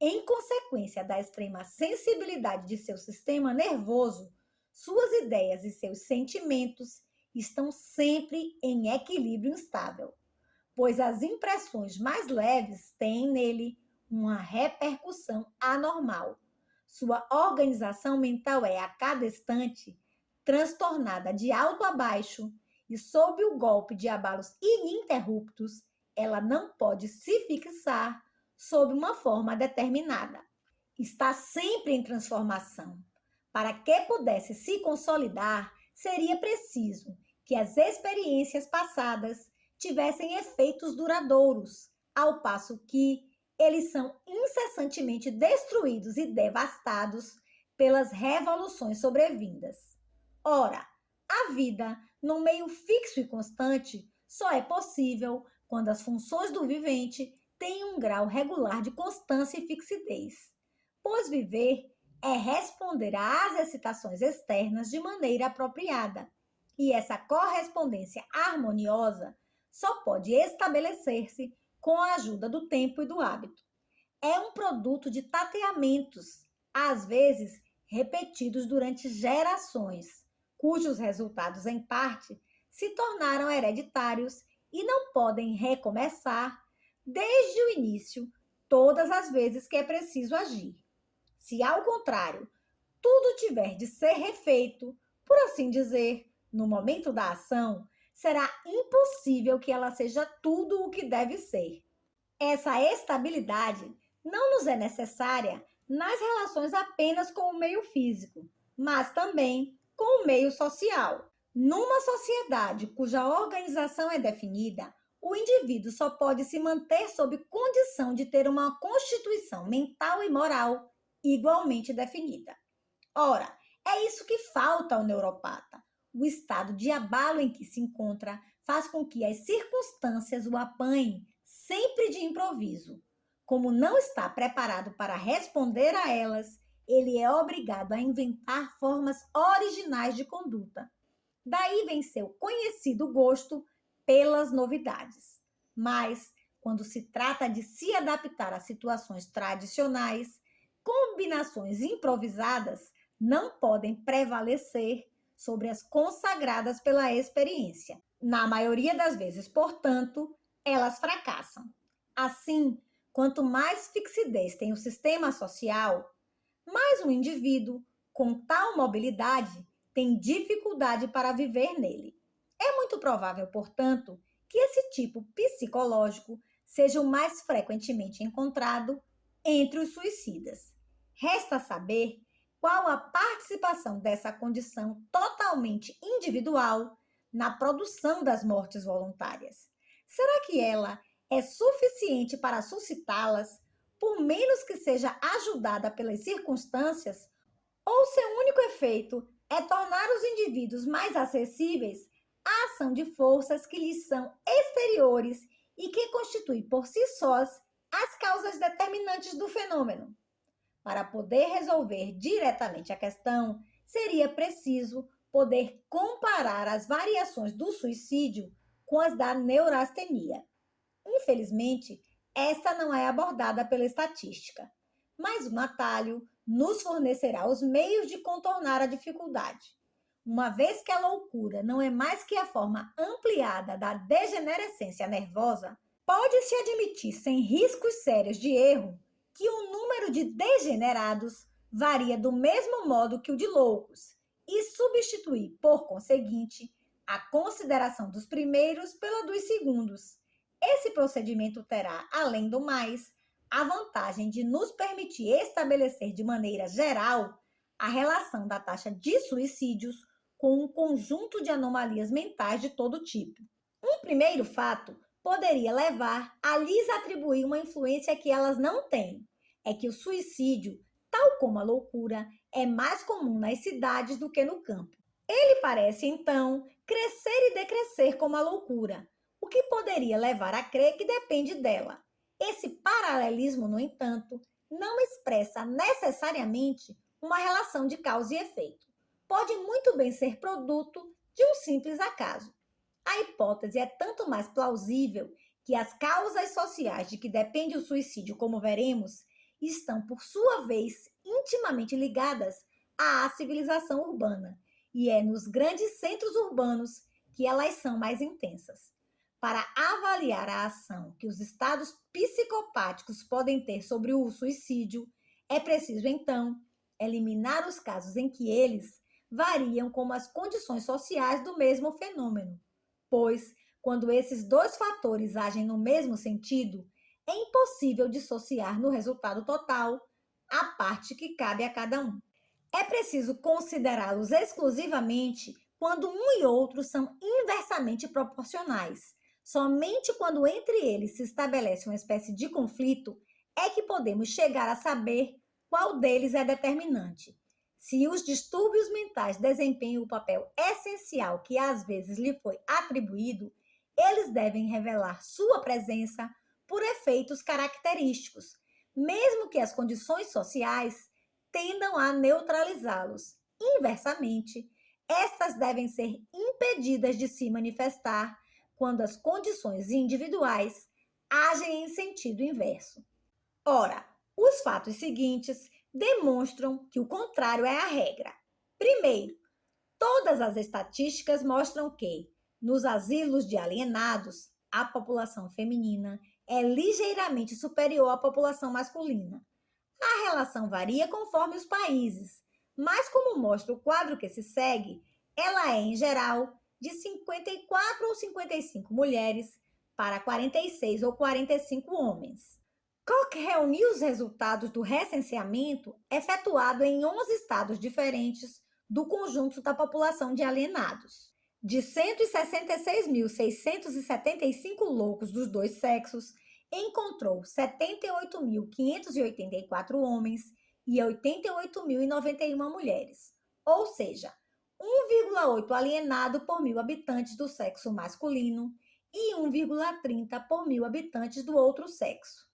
Em consequência da extrema sensibilidade de seu sistema nervoso, suas ideias e seus sentimentos estão sempre em equilíbrio instável, pois as impressões mais leves têm nele uma repercussão anormal. Sua organização mental é, a cada instante, transtornada de alto a baixo e, sob o golpe de abalos ininterruptos, ela não pode se fixar sob uma forma determinada. Está sempre em transformação. Para que pudesse se consolidar, seria preciso que as experiências passadas tivessem efeitos duradouros, ao passo que eles são incessantemente destruídos e devastados pelas revoluções sobrevindas. Ora, a vida, num meio fixo e constante, só é possível quando as funções do vivente têm um grau regular de constância e fixidez. Pois viver é responder às excitações externas de maneira apropriada. E essa correspondência harmoniosa só pode estabelecer-se com a ajuda do tempo e do hábito. É um produto de tateamentos, às vezes repetidos durante gerações, cujos resultados, em parte, se tornaram hereditários e não podem recomeçar desde o início todas as vezes que é preciso agir. Se, ao contrário, tudo tiver de ser refeito, por assim dizer, no momento da ação, será impossível que ela seja tudo o que deve ser. Essa estabilidade não nos é necessária nas relações apenas com o meio físico, mas também com o meio social. Numa sociedade cuja organização é definida, o indivíduo só pode se manter sob condição de ter uma constituição mental e moral igualmente definida. Ora, é isso que falta ao neuropata. O estado de abalo em que se encontra faz com que as circunstâncias o apanhem sempre de improviso. Como não está preparado para responder a elas, ele é obrigado a inventar formas originais de conduta. Daí vem seu conhecido gosto pelas novidades. Mas, quando se trata de se adaptar a situações tradicionais, combinações improvisadas não podem prevalecer sobre as consagradas pela experiência. Na maioria das vezes, portanto, elas fracassam. Assim, quanto mais fixidez tem o sistema social, mais o indivíduo, com tal mobilidade, tem dificuldade para viver nele. É muito provável, portanto, que esse tipo psicológico seja o mais frequentemente encontrado entre os suicidas. Resta saber qual a participação dessa condição totalmente individual na produção das mortes voluntárias. Será que ela é suficiente para suscitá-las, por menos que seja ajudada pelas circunstâncias, ou seu único efeito é tornar os indivíduos mais acessíveis à ação de forças que lhes são exteriores e que constituem por si sós as causas determinantes do fenômeno? Para poder resolver diretamente a questão, seria preciso poder comparar as variações do suicídio com as da neurastenia. Infelizmente, esta não é abordada pela estatística, mas o atalho nos fornecerá os meios de contornar a dificuldade. Uma vez que a loucura não é mais que a forma ampliada da degenerescência nervosa, pode-se admitir sem riscos sérios de erro que o número de degenerados varia do mesmo modo que o de loucos e substituir, por conseguinte, a consideração dos primeiros pela dos segundos. Esse procedimento terá, além do mais, a vantagem de nos permitir estabelecer de maneira geral a relação da taxa de suicídios com um conjunto de anomalias mentais de todo tipo. Um primeiro fato poderia levar a lhes atribuir uma influência que elas não têm. É que o suicídio, tal como a loucura, é mais comum nas cidades do que no campo. Ele parece, então, crescer e decrescer como a loucura, o que poderia levar a crer que depende dela. Esse paralelismo, no entanto, não expressa necessariamente uma relação de causa e efeito. Pode muito bem ser produto de um simples acaso. A hipótese é tanto mais plausível que as causas sociais de que depende o suicídio, como veremos, estão, por sua vez, intimamente ligadas à civilização urbana, e é nos grandes centros urbanos que elas são mais intensas. para avaliar a ação que os estados psicopáticos podem ter sobre o suicídio, é preciso, então, eliminar os casos em que eles variam como as condições sociais do mesmo fenômeno, pois, quando esses dois fatores agem no mesmo sentido, é impossível dissociar no resultado total a parte que cabe a cada um. É preciso considerá-los exclusivamente quando um e outro são inversamente proporcionais. Somente quando entre eles se estabelece uma espécie de conflito é que podemos chegar a saber qual deles é determinante. Se os distúrbios mentais desempenham o papel essencial que às vezes lhe foi atribuído, eles devem revelar sua presença por efeitos característicos, mesmo que as condições sociais tendam a neutralizá-los. Inversamente, estas devem ser impedidas de se manifestar quando as condições individuais agem em sentido inverso. Ora, os fatos seguintes demonstram que o contrário é a regra. Primeiro, todas as estatísticas mostram que, nos asilos de alienados, a população feminina é ligeiramente superior à população masculina. A relação varia conforme os países, mas como mostra o quadro que se segue, ela é, em geral, de 54 ou 55 mulheres para 46 ou 45 homens. Koch reuniu os resultados do recenseamento efetuado em 11 estados diferentes do conjunto da população de alienados. De 166.675 loucos dos dois sexos, encontrou 78.584 homens e 88.091 mulheres, ou seja, 1,8 alienado por mil habitantes do sexo masculino e 1,30 por mil habitantes do outro sexo.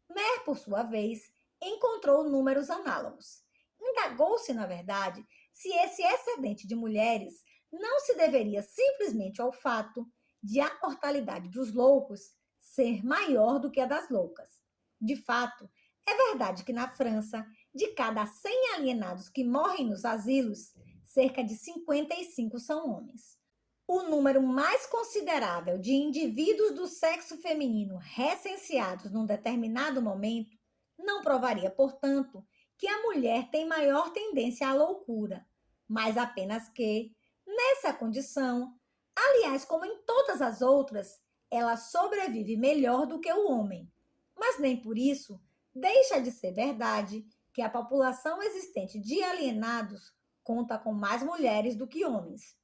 Mer, por sua vez, encontrou números análogos. Indagou-se, na verdade, se esse excedente de mulheres não se deveria simplesmente ao fato de a mortalidade dos loucos ser maior do que a das loucas. De fato, é verdade que na França, de cada 100 alienados que morrem nos asilos, cerca de 55 são homens. O número mais considerável de indivíduos do sexo feminino recenseados num determinado momento não provaria, portanto, que a mulher tem maior tendência à loucura, mas apenas que, nessa condição, aliás, como em todas as outras, ela sobrevive melhor do que o homem. Mas nem por isso deixa de ser verdade que a população existente de alienados conta com mais mulheres do que homens.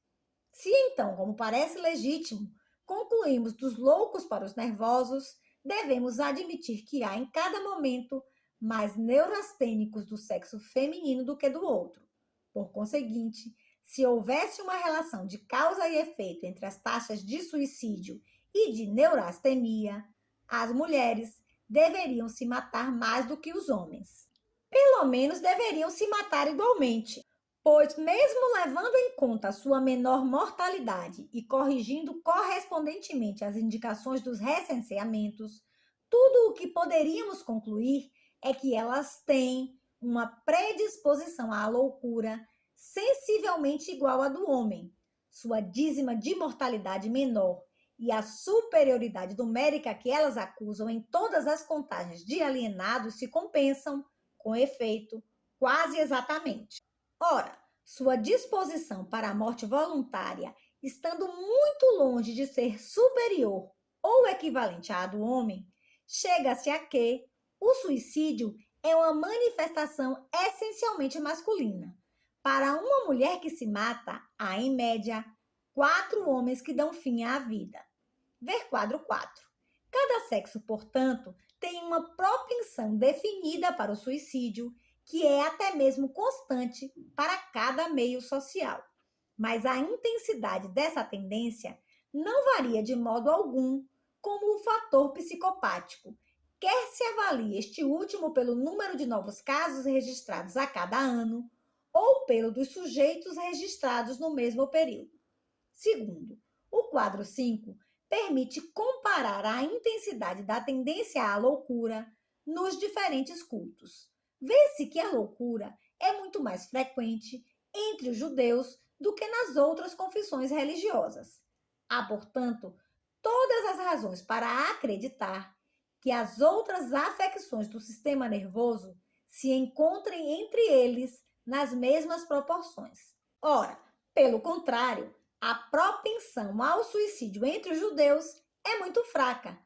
Se então, como parece legítimo, concluímos dos loucos para os nervosos, devemos admitir que há em cada momento mais neurastênicos do sexo feminino do que do outro. Por conseguinte, se houvesse uma relação de causa e efeito entre as taxas de suicídio e de neurastenia, as mulheres deveriam se matar mais do que os homens. Pelo menos deveriam se matar igualmente, pois, mesmo levando em conta a sua menor mortalidade e corrigindo correspondentemente as indicações dos recenseamentos, tudo o que poderíamos concluir é que elas têm uma predisposição à loucura sensivelmente igual à do homem. Sua dízima de mortalidade menor e a superioridade numérica que elas acusam em todas as contagens de alienados se compensam, com efeito, quase exatamente. Ora, sua disposição para a morte voluntária, estando muito longe de ser superior ou equivalente à do homem, chega-se a que o suicídio é uma manifestação essencialmente masculina. Para uma mulher que se mata, há, em média, 4 homens que dão fim à vida. Ver quadro 4. Cada sexo, portanto, tem uma propensão definida para o suicídio, que é até mesmo constante para cada meio social. Mas a intensidade dessa tendência não varia de modo algum como o fator psicopático, quer se avalie este último pelo número de novos casos registrados a cada ano ou pelo dos sujeitos registrados no mesmo período. Segundo, o quadro 5 permite comparar a intensidade da tendência à loucura nos diferentes cultos. Vê-se que a loucura é muito mais frequente entre os judeus do que nas outras confissões religiosas. Há, portanto, todas as razões para acreditar que as outras afecções do sistema nervoso se encontrem entre eles nas mesmas proporções. Ora, pelo contrário, a propensão ao suicídio entre os judeus é muito fraca.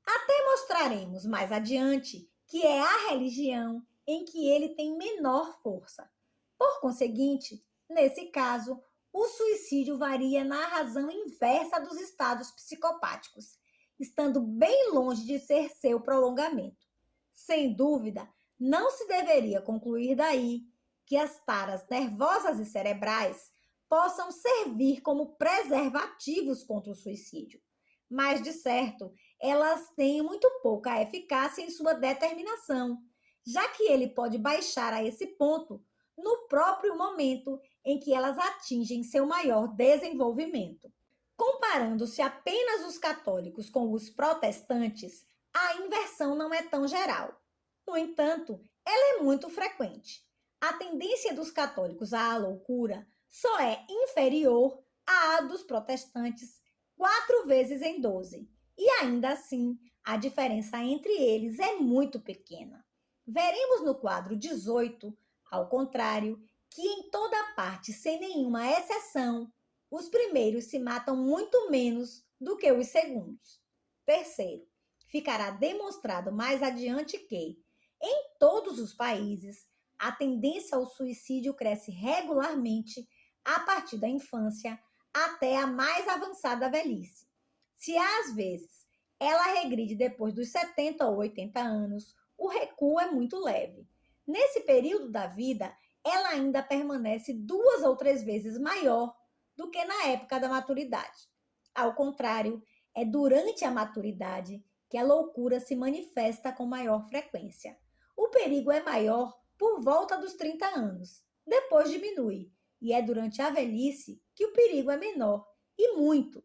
Até mostraremos mais adiante que é a religião em que ele tem menor força. Por conseguinte, nesse caso, o suicídio varia na razão inversa dos estados psicopáticos, estando bem longe de ser seu prolongamento. Sem dúvida, não se deveria concluir daí que as taras nervosas e cerebrais possam servir como preservativos contra o suicídio. Mas, de certo, elas têm muito pouca eficácia em sua determinação, já que ele pode baixar a esse ponto no próprio momento em que elas atingem seu maior desenvolvimento. Comparando-se apenas os católicos com os protestantes, a inversão não é tão geral. No entanto, ela é muito frequente. A tendência dos católicos à loucura só é inferior à dos protestantes 4 vezes em 12. E ainda assim, a diferença entre eles é muito pequena. Veremos no quadro 18, ao contrário, que em toda parte, sem nenhuma exceção, os primeiros se matam muito menos do que os segundos. Terceiro, ficará demonstrado mais adiante que, em todos os países, a tendência ao suicídio cresce regularmente a partir da infância até a mais avançada velhice. Se às vezes ela regride depois dos 70 ou 80 anos, o recuo é muito leve. Nesse período da vida, ela ainda permanece 2 ou 3 vezes maior do que na época da maturidade. Ao contrário, é durante a maturidade que a loucura se manifesta com maior frequência. O perigo é maior por volta dos 30 anos. Depois diminui, e é durante a velhice que o perigo é menor, e muito.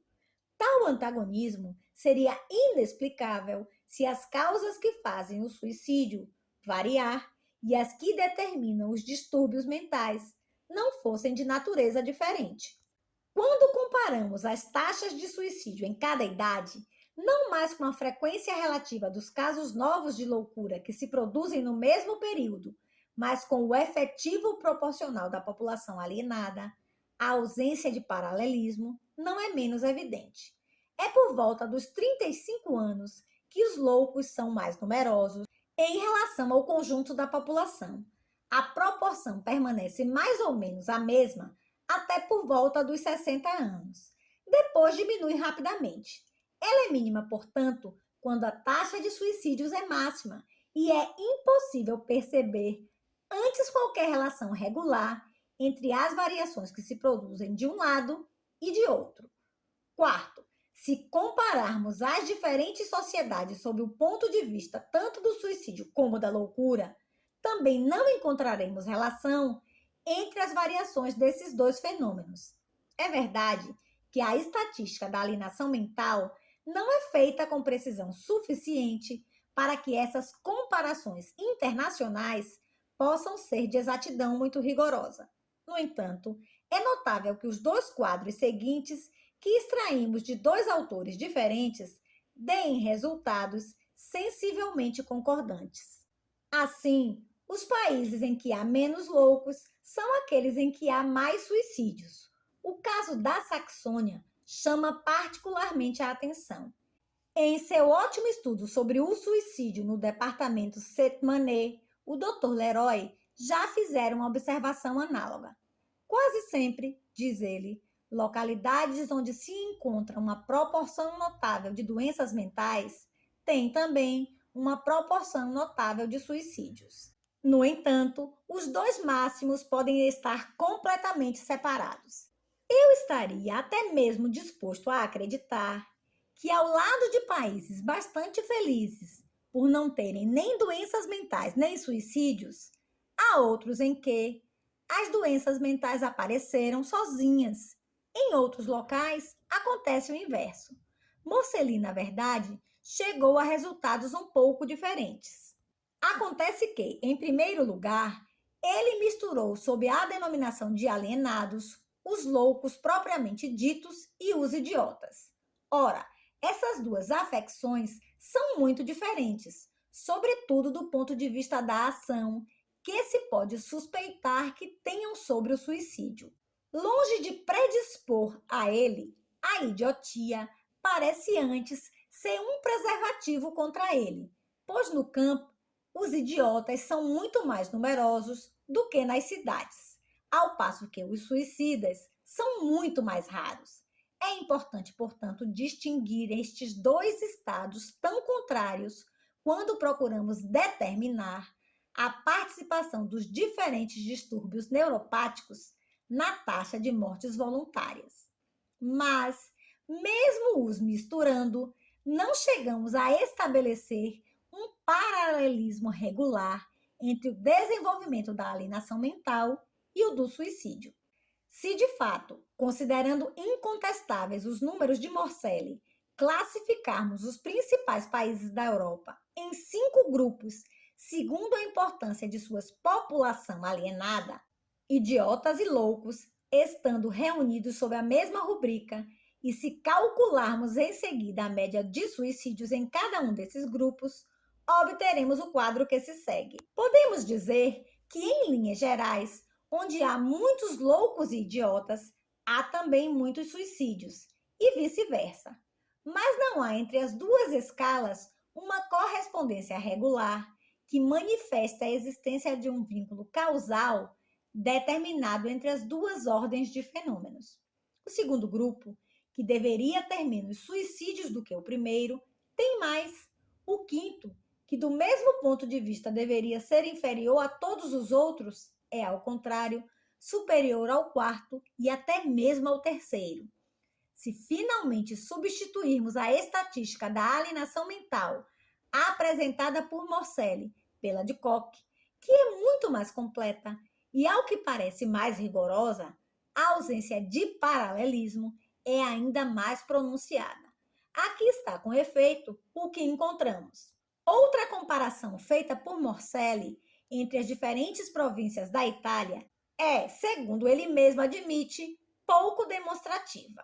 Tal antagonismo seria inexplicável se as causas que fazem o suicídio variar e as que determinam os distúrbios mentais não fossem de natureza diferente. Quando comparamos as taxas de suicídio em cada idade, não mais com a frequência relativa dos casos novos de loucura que se produzem no mesmo período, mas com o efetivo proporcional da população alienada, a ausência de paralelismo não é menos evidente. É por volta dos 35 anos que os loucos são mais numerosos em relação ao conjunto da população. A proporção permanece mais ou menos a mesma até por volta dos 60 anos. Depois diminui rapidamente. Ela é mínima, portanto, quando a taxa de suicídios é máxima e é impossível perceber antes qualquer relação regular entre as variações que se produzem de um lado e de outro. Quarto, se compararmos as diferentes sociedades sob o ponto de vista tanto do suicídio como da loucura, também não encontraremos relação entre as variações desses dois fenômenos. É verdade que a estatística da alienação mental não é feita com precisão suficiente para que essas comparações internacionais possam ser de exatidão muito rigorosa. No entanto, é notável que os 2 quadros seguintes, que extraímos de 2 autores diferentes, deem resultados sensivelmente concordantes. Assim, os países em que há menos loucos são aqueles em que há mais suicídios. O caso da Saxônia chama particularmente a atenção. Em seu ótimo estudo sobre o suicídio no departamento Sept-Manet, o Dr. Leroy já fizeram uma observação análoga. Quase sempre, diz ele, localidades onde se encontra uma proporção notável de doenças mentais têm também uma proporção notável de suicídios. No entanto, os 2 máximos podem estar completamente separados. Eu estaria até mesmo disposto a acreditar que, ao lado de países bastante felizes por não terem nem doenças mentais nem suicídios, há outros em que as doenças mentais apareceram sozinhas. Em outros locais, acontece o inverso. Morcelli, na verdade, chegou a resultados um pouco diferentes. Acontece que, em primeiro lugar, ele misturou sob a denominação de alienados os loucos propriamente ditos e os idiotas. Ora, Essas duas afecções são muito diferentes, sobretudo do ponto de vista da ação que se pode suspeitar que tenham sobre o suicídio. Longe de predispor a ele, a idiotia parece antes ser um preservativo contra ele, pois no campo os idiotas são muito mais numerosos do que nas cidades, ao passo que os suicidas são muito mais raros. É importante, portanto, distinguir estes dois estados tão contrários quando procuramos determinar a participação dos diferentes distúrbios neuropáticos na taxa de mortes voluntárias. Mas, mesmo os misturando, não chegamos a estabelecer um paralelismo regular entre o desenvolvimento da alienação mental e o do suicídio. Se de fato, considerando incontestáveis os números de Morcelli, classificarmos os principais países da Europa em 5 grupos, segundo a importância de sua população alienada, idiotas e loucos, estando reunidos sob a mesma rubrica, e se calcularmos em seguida a média de suicídios em cada um desses grupos, obteremos o quadro que se segue. Podemos dizer que, em linhas gerais, onde há muitos loucos e idiotas, há também muitos suicídios, e vice-versa. Mas não há entre as duas escalas uma correspondência regular que manifesta a existência de um vínculo causal determinado entre as duas ordens de fenômenos. O segundo grupo, que deveria ter menos suicídios do que o primeiro, tem mais. O quinto, que do mesmo ponto de vista deveria ser inferior a todos os outros, é, ao contrário, superior ao quarto e até mesmo ao terceiro. Se finalmente substituirmos a estatística da alienação mental apresentada por Morcelli pela de Koch, que é muito mais completa e, ao que parece, mais rigorosa, a ausência de paralelismo é ainda mais pronunciada. Aqui está, com efeito, o que encontramos. Outra comparação feita por Morcelli entre as diferentes províncias da Itália é, segundo ele mesmo admite, pouco demonstrativa.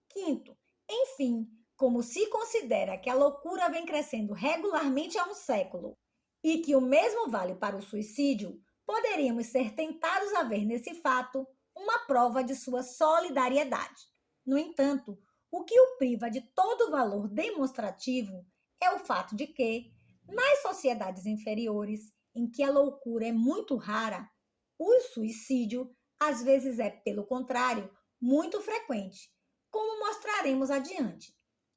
Quinto, enfim, como se considera que a loucura vem crescendo regularmente há um século e que o mesmo vale para o suicídio, poderíamos ser tentados a ver nesse fato uma prova de sua solidariedade. No entanto, o que o priva de todo valor demonstrativo é o fato de que, nas sociedades inferiores, em que a loucura é muito rara, o suicídio, às vezes é, pelo contrário, muito frequente, como mostraremos adiante.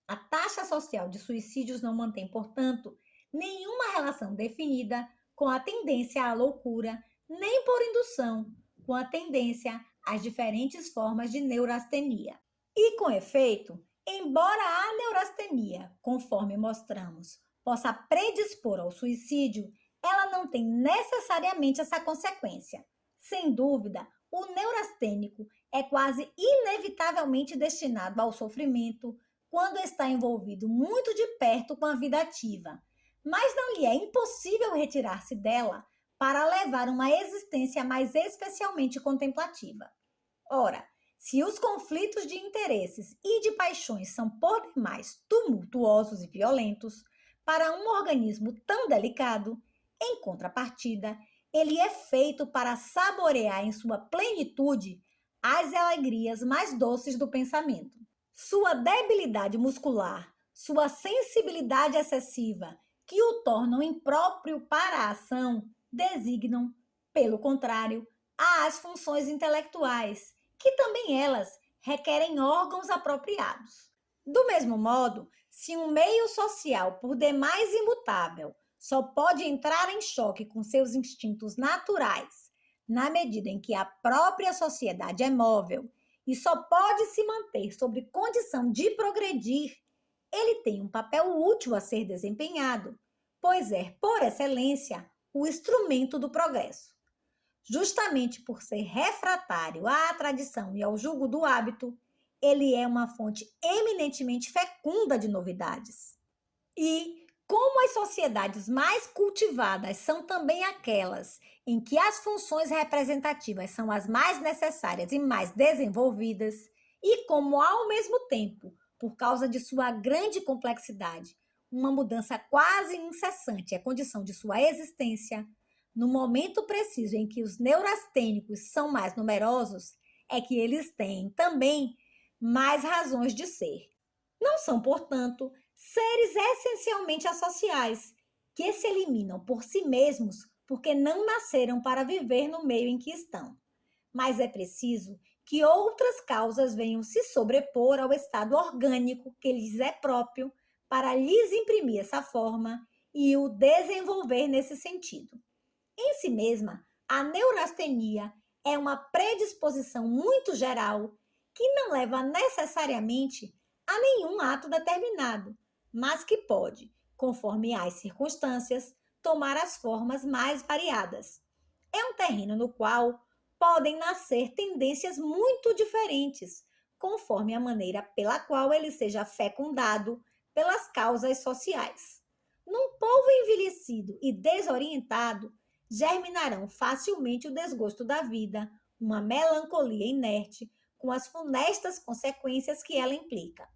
A taxa social de suicídios não mantém, portanto, nenhuma relação definida com a tendência à loucura, nem por indução, com a tendência às diferentes formas de neurastenia. E, com efeito, embora a neurastenia, conforme mostramos, possa predispor ao suicídio, ela não tem necessariamente essa consequência. Sem dúvida, o neurastênico é quase inevitavelmente destinado ao sofrimento quando está envolvido muito de perto com a vida ativa, mas não lhe é impossível retirar-se dela para levar uma existência mais especialmente contemplativa. Ora, se os conflitos de interesses e de paixões são por demais tumultuosos e violentos para um organismo tão delicado, em contrapartida, ele é feito para saborear em sua plenitude as alegrias mais doces do pensamento. Sua debilidade muscular, sua sensibilidade excessiva, que o tornam impróprio para a ação, designam, pelo contrário, às funções intelectuais, que também elas requerem órgãos apropriados. Do mesmo modo, se um meio social por demais imutável só pode entrar em choque com seus instintos naturais, na medida em que a própria sociedade é móvel e só pode se manter sob condição de progredir, ele tem um papel útil a ser desempenhado, pois é, por excelência, o instrumento do progresso. Justamente por ser refratário à tradição e ao jugo do hábito, ele é uma fonte eminentemente fecunda de novidades. E, como as sociedades mais cultivadas são também aquelas em que as funções representativas são as mais necessárias e mais desenvolvidas, e como, ao mesmo tempo, por causa de sua grande complexidade, uma mudança quase incessante é condição de sua existência, no momento preciso em que os neurastênicos são mais numerosos, é que eles têm também mais razões de ser. Não são, portanto, seres essencialmente associais, que se eliminam por si mesmos porque não nasceram para viver no meio em que estão. Mas é preciso que outras causas venham se sobrepor ao estado orgânico que lhes é próprio para lhes imprimir essa forma e o desenvolver nesse sentido. Em si mesma, a neurastenia é uma predisposição muito geral que não leva necessariamente a nenhum ato determinado, mas que pode, conforme as circunstâncias, tomar as formas mais variadas. É um terreno no qual podem nascer tendências muito diferentes, conforme a maneira pela qual ele seja fecundado pelas causas sociais. Num povo envelhecido e desorientado, germinarão facilmente o desgosto da vida, uma melancolia inerte, com as funestas consequências que ela implica.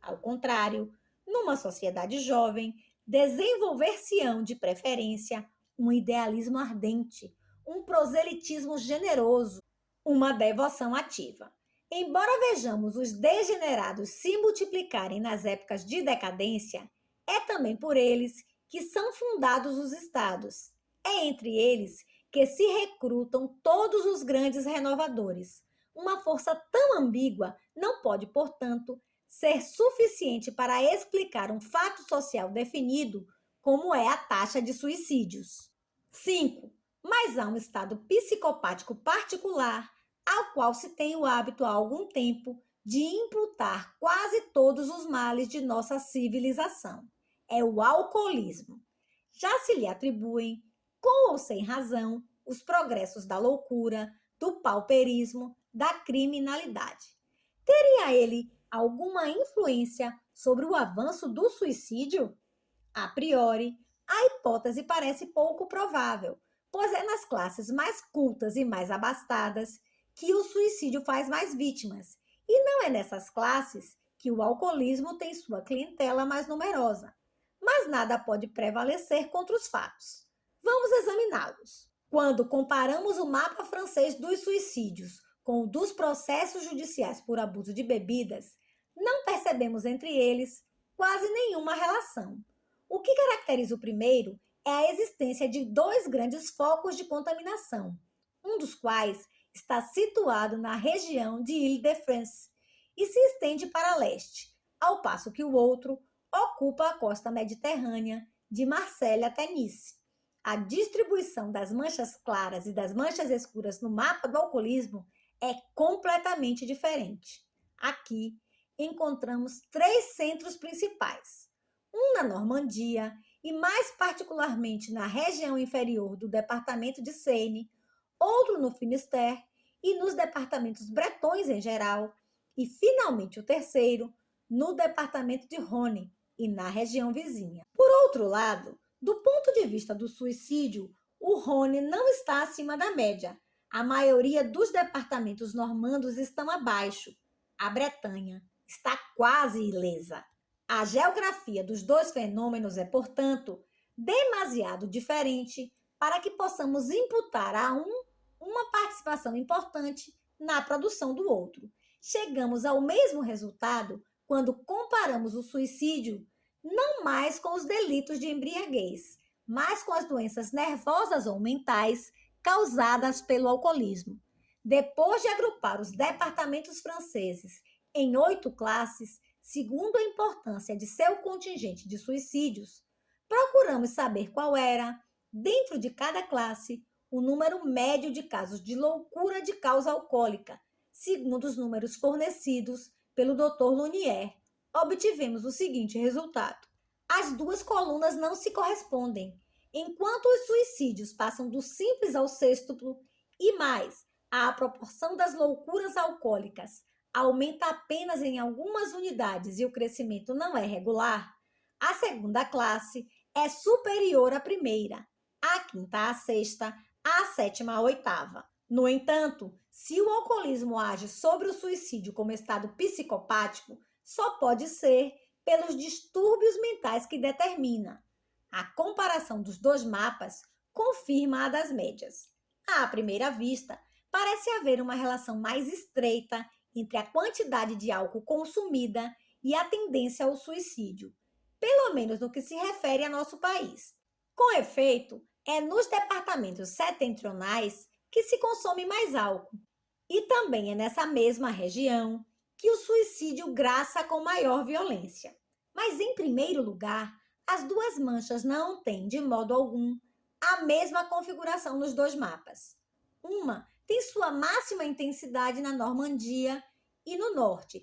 Ao contrário, numa sociedade jovem, desenvolver-se-ão de preferência um idealismo ardente, um proselitismo generoso, uma devoção ativa. Embora vejamos os degenerados se multiplicarem nas épocas de decadência, é também por eles que são fundados os estados. É entre eles que se recrutam todos os grandes renovadores. Uma força tão ambígua não pode, portanto, ser suficiente para explicar um fato social definido como é a taxa de suicídios. 5. Mas há um estado psicopático particular ao qual se tem o hábito há algum tempo de imputar quase todos os males de nossa civilização. É o alcoolismo. Já se lhe atribuem, com ou sem razão, os progressos da loucura, do pauperismo, da criminalidade. Teria ele alguma influência sobre o avanço do suicídio? A priori, a hipótese parece pouco provável, pois é nas classes mais cultas e mais abastadas que o suicídio faz mais vítimas, e não é nessas classes que o alcoolismo tem sua clientela mais numerosa. Mas nada pode prevalecer contra os fatos. Vamos examiná-los. Quando comparamos o mapa francês dos suicídios com o dos processos judiciais por abuso de bebidas, não percebemos entre eles quase nenhuma relação. O que caracteriza o primeiro é a existência de dois grandes focos de contaminação, um dos quais está situado na região de Île-de-France e se estende para leste, ao passo que o outro ocupa a costa mediterrânea de Marselha até Nice. A distribuição das manchas claras e das manchas escuras no mapa do alcoolismo é completamente diferente. Aqui encontramos três centros principais: um na Normandia e mais particularmente na região inferior do departamento de Seine, outro no Finistère e nos departamentos bretões em geral, e finalmente o terceiro no departamento de Rhône e na região vizinha. Por outro lado, do ponto de vista do suicídio, o Rhône não está acima da média. A maioria dos departamentos normandos estão abaixo. A Bretanha está quase ilesa. A geografia dos dois fenômenos é, portanto, demasiado diferente para que possamos imputar a um uma participação importante na produção do outro. Chegamos ao mesmo resultado quando comparamos o suicídio não mais com os delitos de embriaguez, mas com as doenças nervosas ou mentais causadas pelo alcoolismo. Depois de agrupar os departamentos franceses em 8 classes, segundo a importância de seu contingente de suicídios, procuramos saber qual era, dentro de cada classe, o número médio de casos de loucura de causa alcoólica, segundo os números fornecidos pelo Dr. Lunier. Obtivemos o seguinte resultado: as duas colunas não se correspondem. Enquanto os suicídios passam do simples ao sextuplo e mais, a proporção das loucuras alcoólicas aumenta apenas em algumas unidades e o crescimento não é regular, a segunda classe é superior à primeira, a quinta à sexta, a sétima à oitava. No entanto, se o alcoolismo age sobre o suicídio como estado psicopático, só pode ser pelos distúrbios mentais que determina. A comparação dos dois mapas confirma a das médias. À primeira vista, parece haver uma relação mais estreita entre a quantidade de álcool consumida e a tendência ao suicídio, pelo menos no que se refere a nosso país. Com efeito, é nos departamentos setentrionais que se consome mais álcool, e também é nessa mesma região que o suicídio graça com maior violência. Mas, em primeiro lugar, as duas manchas não têm, de modo algum, a mesma configuração nos dois mapas. Uma tem sua máxima intensidade na Normandia e no norte,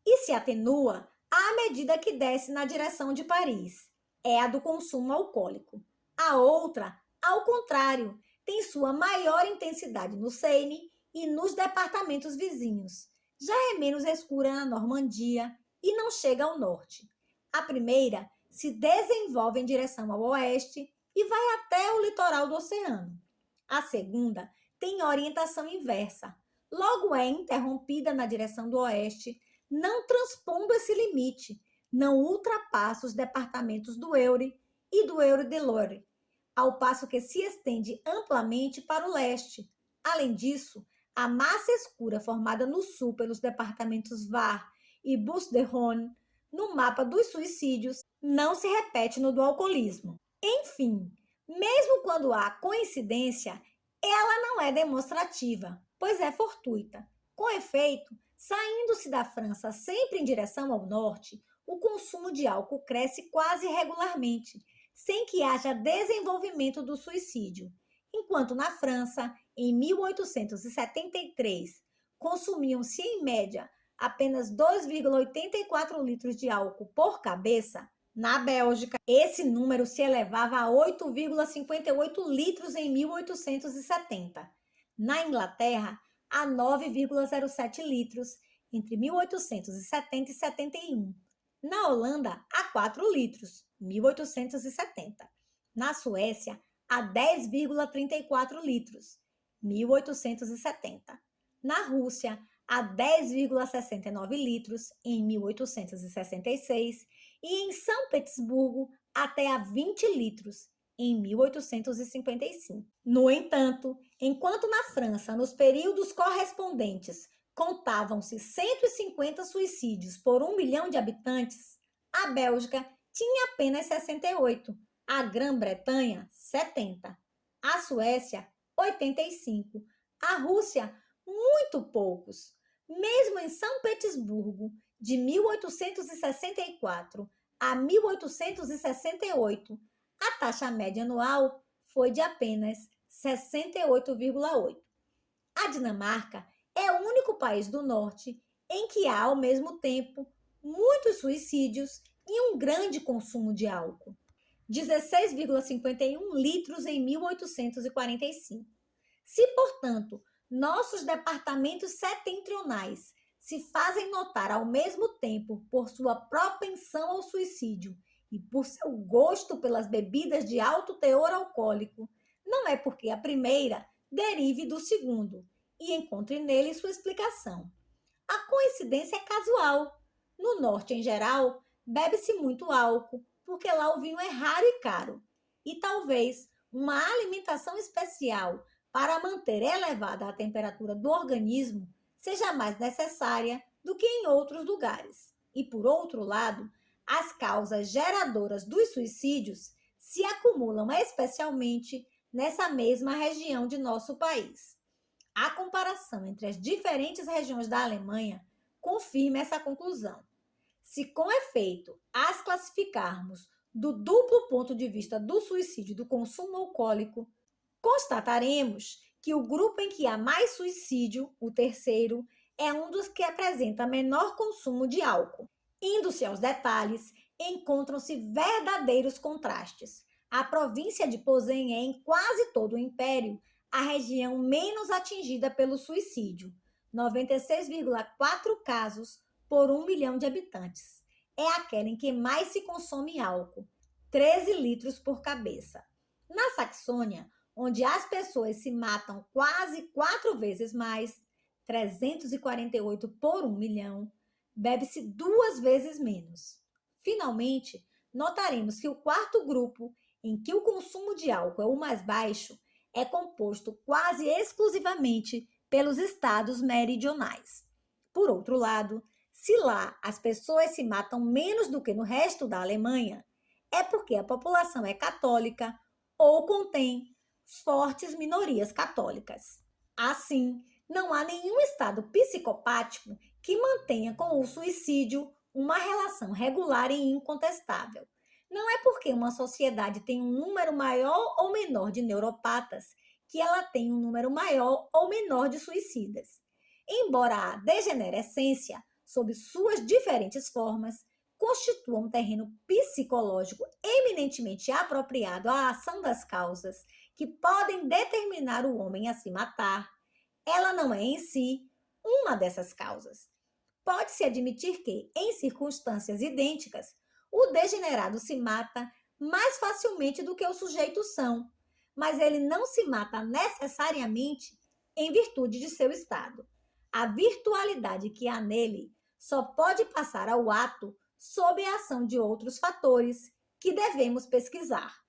e se atenua à medida que desce na direção de Paris. É a do consumo alcoólico. A outra, ao contrário, tem sua maior intensidade no Seine e nos departamentos vizinhos. Já é menos escura na Normandia e não chega ao norte. A primeira se desenvolve em direção ao oeste e vai até o litoral do oceano. A segunda tem orientação inversa. Logo é interrompida na direção do oeste, não transpondo esse limite, não ultrapassa os departamentos do Eure e do Eure-de-Loire, ao passo que se estende amplamente para o leste. Além disso, a massa escura formada no sul pelos departamentos Var e Bouches-du-Rhône, no mapa dos suicídios, não se repete no do alcoolismo. Enfim, mesmo quando há coincidência, ela não é demonstrativa, pois é fortuita. Com efeito, saindo-se da França sempre em direção ao norte, o consumo de álcool cresce quase regularmente, sem que haja desenvolvimento do suicídio. Enquanto na França, em 1873, consumiam-se em média apenas 2,84 litros de álcool por cabeça, na Bélgica, esse número se elevava a 8,58 litros em 1870. Na Inglaterra, a 9,07 litros entre 1870 e 71. Na Holanda, a 4 litros, 1870. Na Suécia, a 10,34 litros, 1870. Na Rússia, a 10,69 litros em 1866 e em São Petersburgo até a 20 litros em 1855. No entanto, enquanto na França, nos períodos correspondentes, contavam-se 150 suicídios por 1 milhão de habitantes, a Bélgica tinha apenas 68, a Grã-Bretanha, 70, a Suécia, 85, a Rússia, muito poucos. Mesmo em São Petersburgo, de 1864 a 1868, a taxa média anual foi de apenas 68,8. A Dinamarca é o único país do norte em que há, ao mesmo tempo, muitos suicídios e um grande consumo de álcool. 16,51 litros em 1845. Se, portanto, nossos departamentos setentrionais se fazem notar ao mesmo tempo por sua propensão ao suicídio e por seu gosto pelas bebidas de alto teor alcoólico, não é porque a primeira derive do segundo e encontre nele sua explicação. A coincidência é casual. No norte, em geral, bebe-se muito álcool, porque lá o vinho é raro e caro. E talvez uma alimentação especial para manter elevada a temperatura do organismo seja mais necessária do que em outros lugares. E, por outro lado, as causas geradoras dos suicídios se acumulam especialmente nessa mesma região de nosso país. A comparação entre as diferentes regiões da Alemanha confirma essa conclusão. Se, com efeito, as classificarmos do duplo ponto de vista do suicídio e do consumo alcoólico, constataremos que o grupo em que há mais suicídio, o terceiro, é um dos que apresenta menor consumo de álcool. Indo-se aos detalhes, encontram-se verdadeiros contrastes. A província de Posen é, em quase todo o império, a região menos atingida pelo suicídio, 96,4 casos por 1 milhão de habitantes. É aquela em que mais se consome álcool, 13 litros por cabeça. Na Saxônia, onde as pessoas se matam quase 4 vezes mais, 348 por 1 milhão, bebe-se 2 vezes menos. Finalmente, notaremos que o quarto grupo, em que o consumo de álcool é o mais baixo, é composto quase exclusivamente pelos estados meridionais. Por outro lado, se lá as pessoas se matam menos do que no resto da Alemanha, é porque a população é católica ou contém fortes minorias católicas. Assim, não há nenhum estado psicopático que mantenha com o suicídio uma relação regular e incontestável. Não é porque uma sociedade tem um número maior ou menor de neuropatas que ela tem um número maior ou menor de suicidas. Embora a degenerescência, sob suas diferentes formas, constitua um terreno psicológico eminentemente apropriado à ação das causas que podem determinar o homem a se matar, ela não é em si uma dessas causas. Pode-se admitir que, em circunstâncias idênticas, o degenerado se mata mais facilmente do que os sujeitos são, mas ele não se mata necessariamente em virtude de seu estado. A virtualidade que há nele só pode passar ao ato sob a ação de outros fatores que devemos pesquisar.